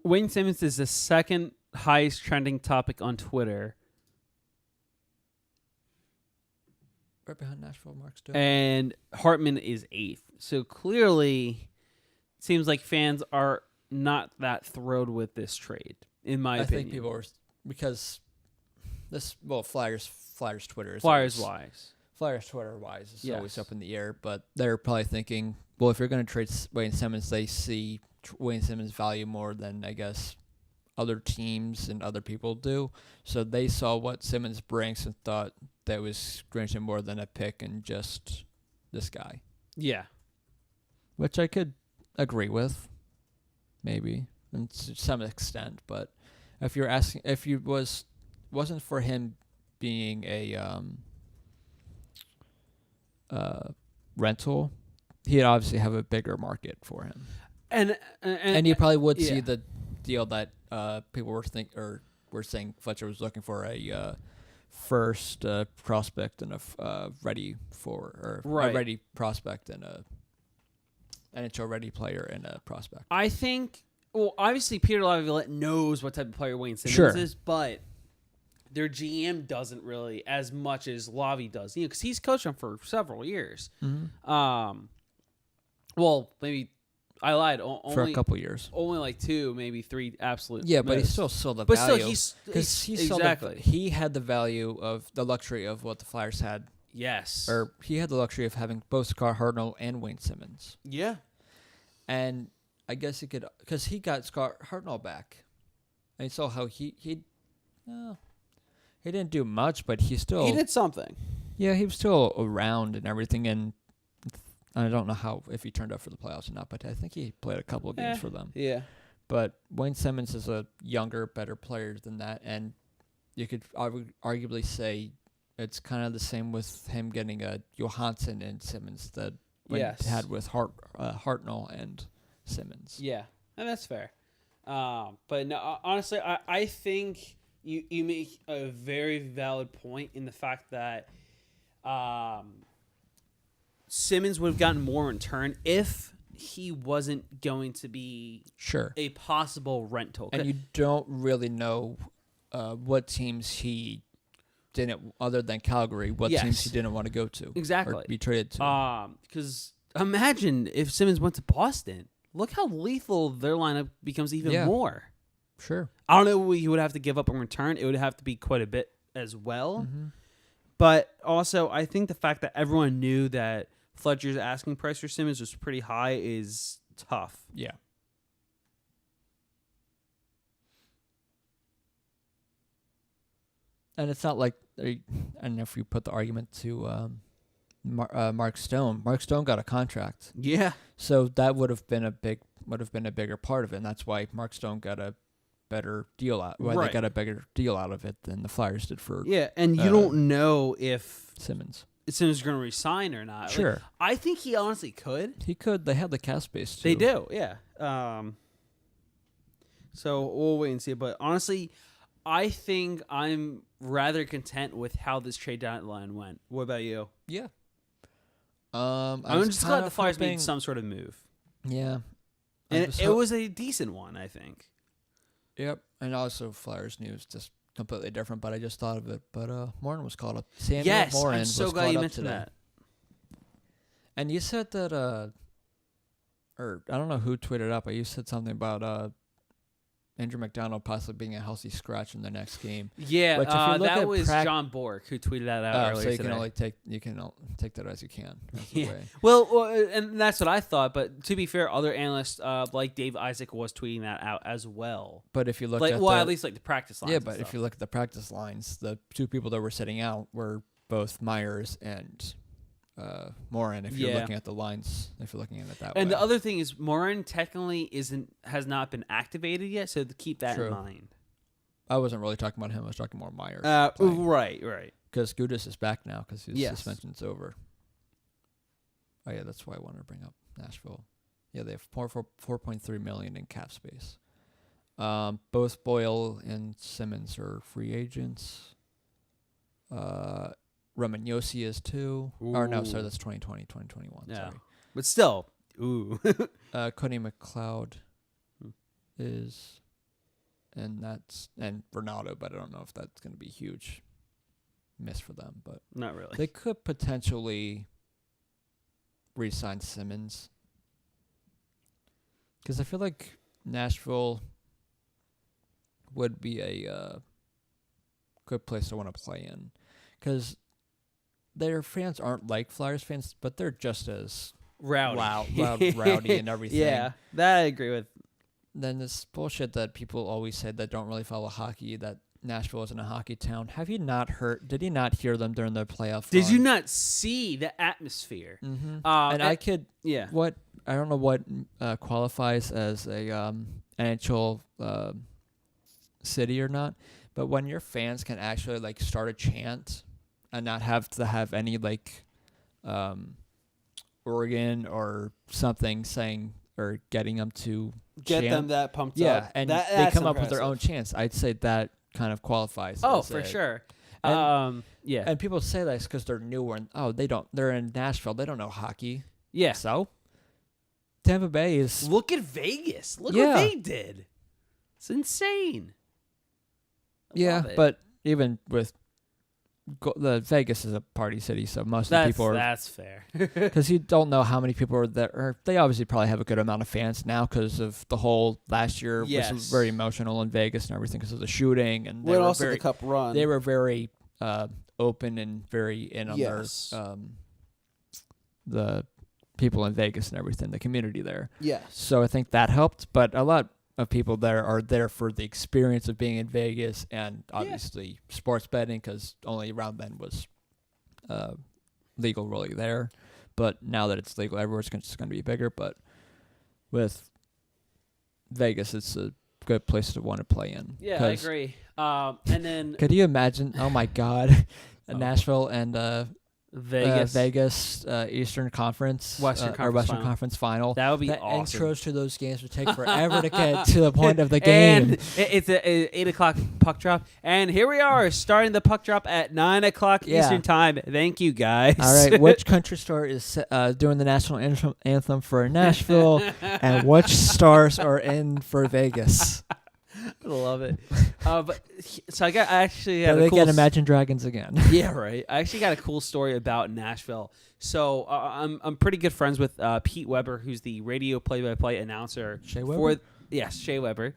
Wayne Simmonds is the second highest trending topic on Twitter. Right behind Nashville, Mark Stone. And Hartman is 8th. So clearly, it seems like fans are not that thrilled with this trade, in my opinion. I think people are, because Flyers Twitter is Flyers Twitter wise is Yes. always up in the air, but they're probably thinking, well, if you're going to trade Wayne Simmonds, they see Wayne Simmonds' value more than, I guess, other teams and other people do. So they saw what Simmonds brings and thought that was granted more than a pick and just this guy. Yeah. Which I could agree with, maybe, and to some extent. But if you're asking, if you wasn't for him being a rental, he'd obviously have a bigger market for him. And you probably would see the deal that people were saying Fletcher was looking for a first prospect and a ready prospect and a NHL ready player and a prospect. I think, obviously Peter Laviolette knows what type of player Wayne Simmonds is, but their GM doesn't really as much as Lavi does, because he's coached him for several years. Mm-hmm. Well, maybe I lied. for a couple years. Only like 2, maybe 3 absolute. Yeah, but most. he's still the But value. still, he's Exactly. He had the value of the luxury of what the Flyers had. Yes. Or he had the luxury of having both Scott Hartnell and Wayne Simmonds. Yeah. And I guess he could, because he got Scott Hartnell back. And you saw how he didn't do much, but he did something. Yeah, he was still around and everything, and I don't know if he turned up for the playoffs or not, but I think he played a couple of games for them. Yeah. But Wayne Simmonds is a younger, better player than that, and you could arguably say it's kind of the same with him getting a Johansson and Simmonds that he had with Hartnell and Simmonds. Yeah, and that's fair. But no, honestly, I think you make a very valid point in the fact that Simmonds would have gotten more in turn if he wasn't going to be a possible rental. And you don't really know what teams he didn't, other than Calgary, teams he didn't want to go to. Exactly. Or be traded to. Because imagine if Simmonds went to Boston. Look how lethal their lineup becomes even more. Sure. I don't know what he would have to give up in return. It would have to be quite a bit as well. Mm-hmm. But also, I think the fact that everyone knew that Fletcher's asking price for Simmonds was pretty high is tough. Yeah. And it's not like, I don't know if you put the argument to Mark Stone. Mark Stone got a contract. Yeah. So that would have been a bigger part of it, and that's why Mark Stone got a better deal out. Why they got a bigger deal out of it than the Flyers did for. Yeah, and you don't know if Simmonds is going to resign or not. Sure. Like, I think he honestly could. He could. They have the cap space too. They do. Yeah. So we'll wait and see. But honestly, I think I'm rather content with how this trade deadline went. What about you? Yeah. I'm just glad the Flyers made some sort of move. Yeah. And it was a decent one, I think. Yep. And also Flyers news, just completely different, but I just thought of it. But Morin was called up. Samuel Morin I'm so glad you mentioned that. And you said that, or I don't know who tweeted up, but you said something about Andrew McDonald possibly being a healthy scratch in the next game. Yeah, that was John Bork who tweeted that out earlier so you today. can only take that as you can. Yeah. Well, and that's what I thought. But to be fair, other analysts like Dave Isaac was tweeting that out as well. But if you look at least like the practice lines. Yeah, but if you look at the practice lines, the two people that were sitting out were both Myers and Morin. If you're looking at the lines, if you're looking at it that way. And the other thing is, Morin technically has not been activated yet, so to keep that in mind. I wasn't really talking about him. I was talking more Myers. Right. Because Gudas is back now because his suspension's over. Oh yeah, that's why I wanted to bring up Nashville. Yeah, they have $4.3 million in cap space. Both Boyle and Simmonds are free agents. Roman Yossi is too. Ooh. Or no, sorry, that's 2020, 2021. Yeah. Sorry. But still, ooh. Cody McLeod is, and Ronaldo, but I don't know if that's going to be a huge miss for them. But not really. They could potentially re-sign Simmonds. Because I feel like Nashville would be a good place to want to play in. Because their fans aren't like Flyers fans, but they're just as rowdy and everything. Yeah, that I agree with. Then this bullshit that people always say that don't really follow hockey, that Nashville isn't a hockey town. Have you not heard? Did you not hear them during their playoff Did run? you not see the atmosphere? Mm-hmm. And I could... Yeah. I don't know what qualifies as a NHL city or not, but when your fans can actually like start a chant and not have to have any like organ or something saying or getting them to get chant. Them that pumped up. Yeah, and they come up with their own chants. I'd say that kind of qualifies. Oh, for sure. And, yeah. And people say that because they're newer and they're in Nashville. They don't know hockey. Yeah. So Tampa Bay is... Look at Vegas. Look what they did. It's insane. But even with the Vegas is a party city, so most of the people are. That's fair. Because you don't know how many people are there. Or they obviously probably have a good amount of fans now because of the whole last year was very emotional in Vegas and everything because of the shooting and Well, also the Cup run. They were very open and very in on their the people in Vegas and everything, the community there. Yes. So I think that helped, but a lot of people there are there for the experience of being in Vegas and obviously sports betting because only around then was legal really there. But now that it's legal, everywhere's just going to be bigger. But with Vegas, it's a good place to want to play in. Yeah, I agree. And then could you imagine? Oh my God, Nashville and Vegas Eastern Conference, Western Conference final. That would be awesome. Intros to those games would take forever to get to the point of the game. And it's a 8 o'clock puck drop, and here we are starting the puck drop at 9 o'clock Eastern time. Thank you, guys. All right, which country star is doing the national anthem for Nashville, and which stars are in for Vegas? I love it. But so I actually had they can Imagine Dragons again. Yeah, right. I actually got a cool story about Nashville. So I'm pretty good friends with Pete Weber, who's the radio play-by-play announcer. Shea Weber? Shea Weber.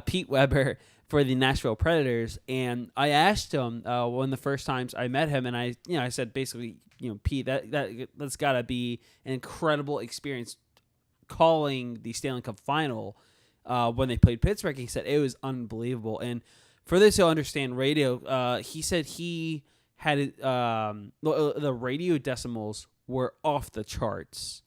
Pete Weber for the Nashville Predators, and I asked him one of the first times I met him, and I said basically, Pete, that's got to be an incredible experience calling the Stanley Cup Final. When they played Pittsburgh, he said it was unbelievable. And for those who understand radio, he said he had the radio decimals were off the charts.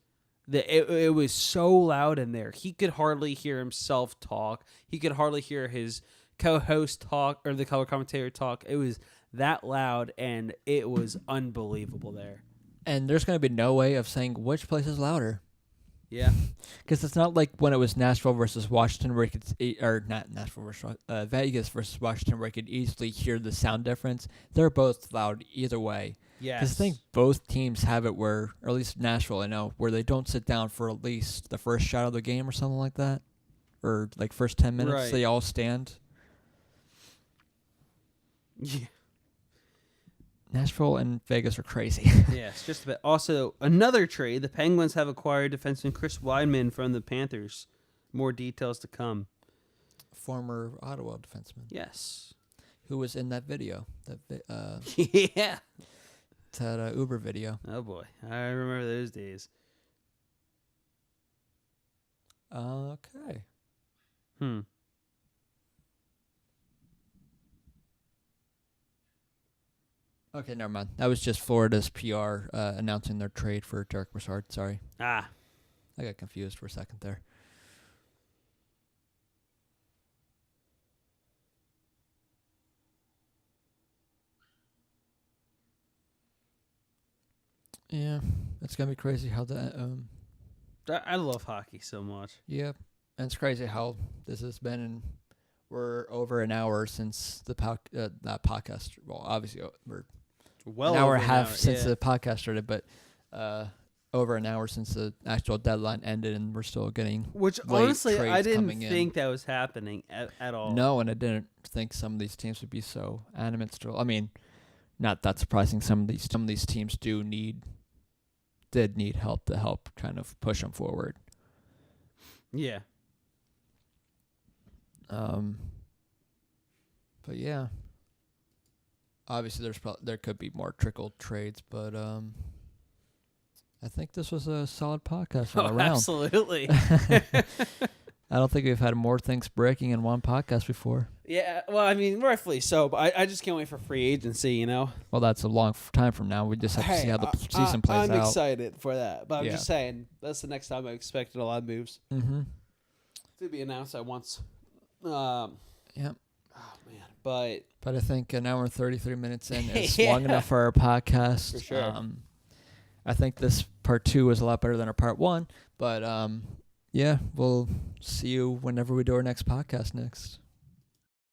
It was so loud in there. He could hardly hear himself talk. He could hardly hear his co-host talk or the color commentator talk. It was that loud, and it was unbelievable there. And there's going to be no way of saying which place is louder. Yeah, because it's not like when it was Nashville versus Washington, where you could, or not Nashville versus Vegas versus Washington, where you could easily hear the sound difference. They're both loud either way. Yes. Because I think both teams have it where, or at least Nashville, I know, where they don't sit down for at least the first shot of the game or something like that, or like first 10 minutes. Right. They all stand. Yeah. Nashville and Vegas are crazy. Yes, just a bit. Also, another trade. The Penguins have acquired defenseman Chris Weidman from the Panthers. More details to come. Former Ottawa defenseman. Yes. Who was in that video. Yeah. That Uber video. Oh, boy. I remember those days. Okay. Okay, never mind. That was just Florida's PR announcing their trade for Derek Brassard. Sorry. I got confused for a second there. Yeah, it's going to be crazy how that... I love hockey so much. Yep. And it's crazy how this has been, and we're over an hour since the that podcast. Well, obviously, we're an hour and a half since the podcast started, but over an hour since the actual deadline ended, and we're still getting honestly, I didn't think that was happening at all. No, and I didn't think some of these teams would be so adamant still. I mean, not that surprising. Some of these teams did need help to help kind of push them forward. Yeah. But yeah. Obviously, there could be more trickle trades, but I think this was a solid podcast all around. Absolutely. I don't think we've had more things breaking in one podcast before. Yeah, well, I mean, rightfully so, but I just can't wait for free agency, you know? Well, that's a long time from now. We just have to see how the season plays out. I'm excited for that, but I'm just saying, that's the next time I expected a lot of moves. Mm-hmm. To be announced at once. Yep. Oh, man. But I think an hour and 33 minutes in is long enough for our podcast. For sure. I think this part 2 was a lot better than our part 1, but yeah, we'll see you whenever we do our next podcast next.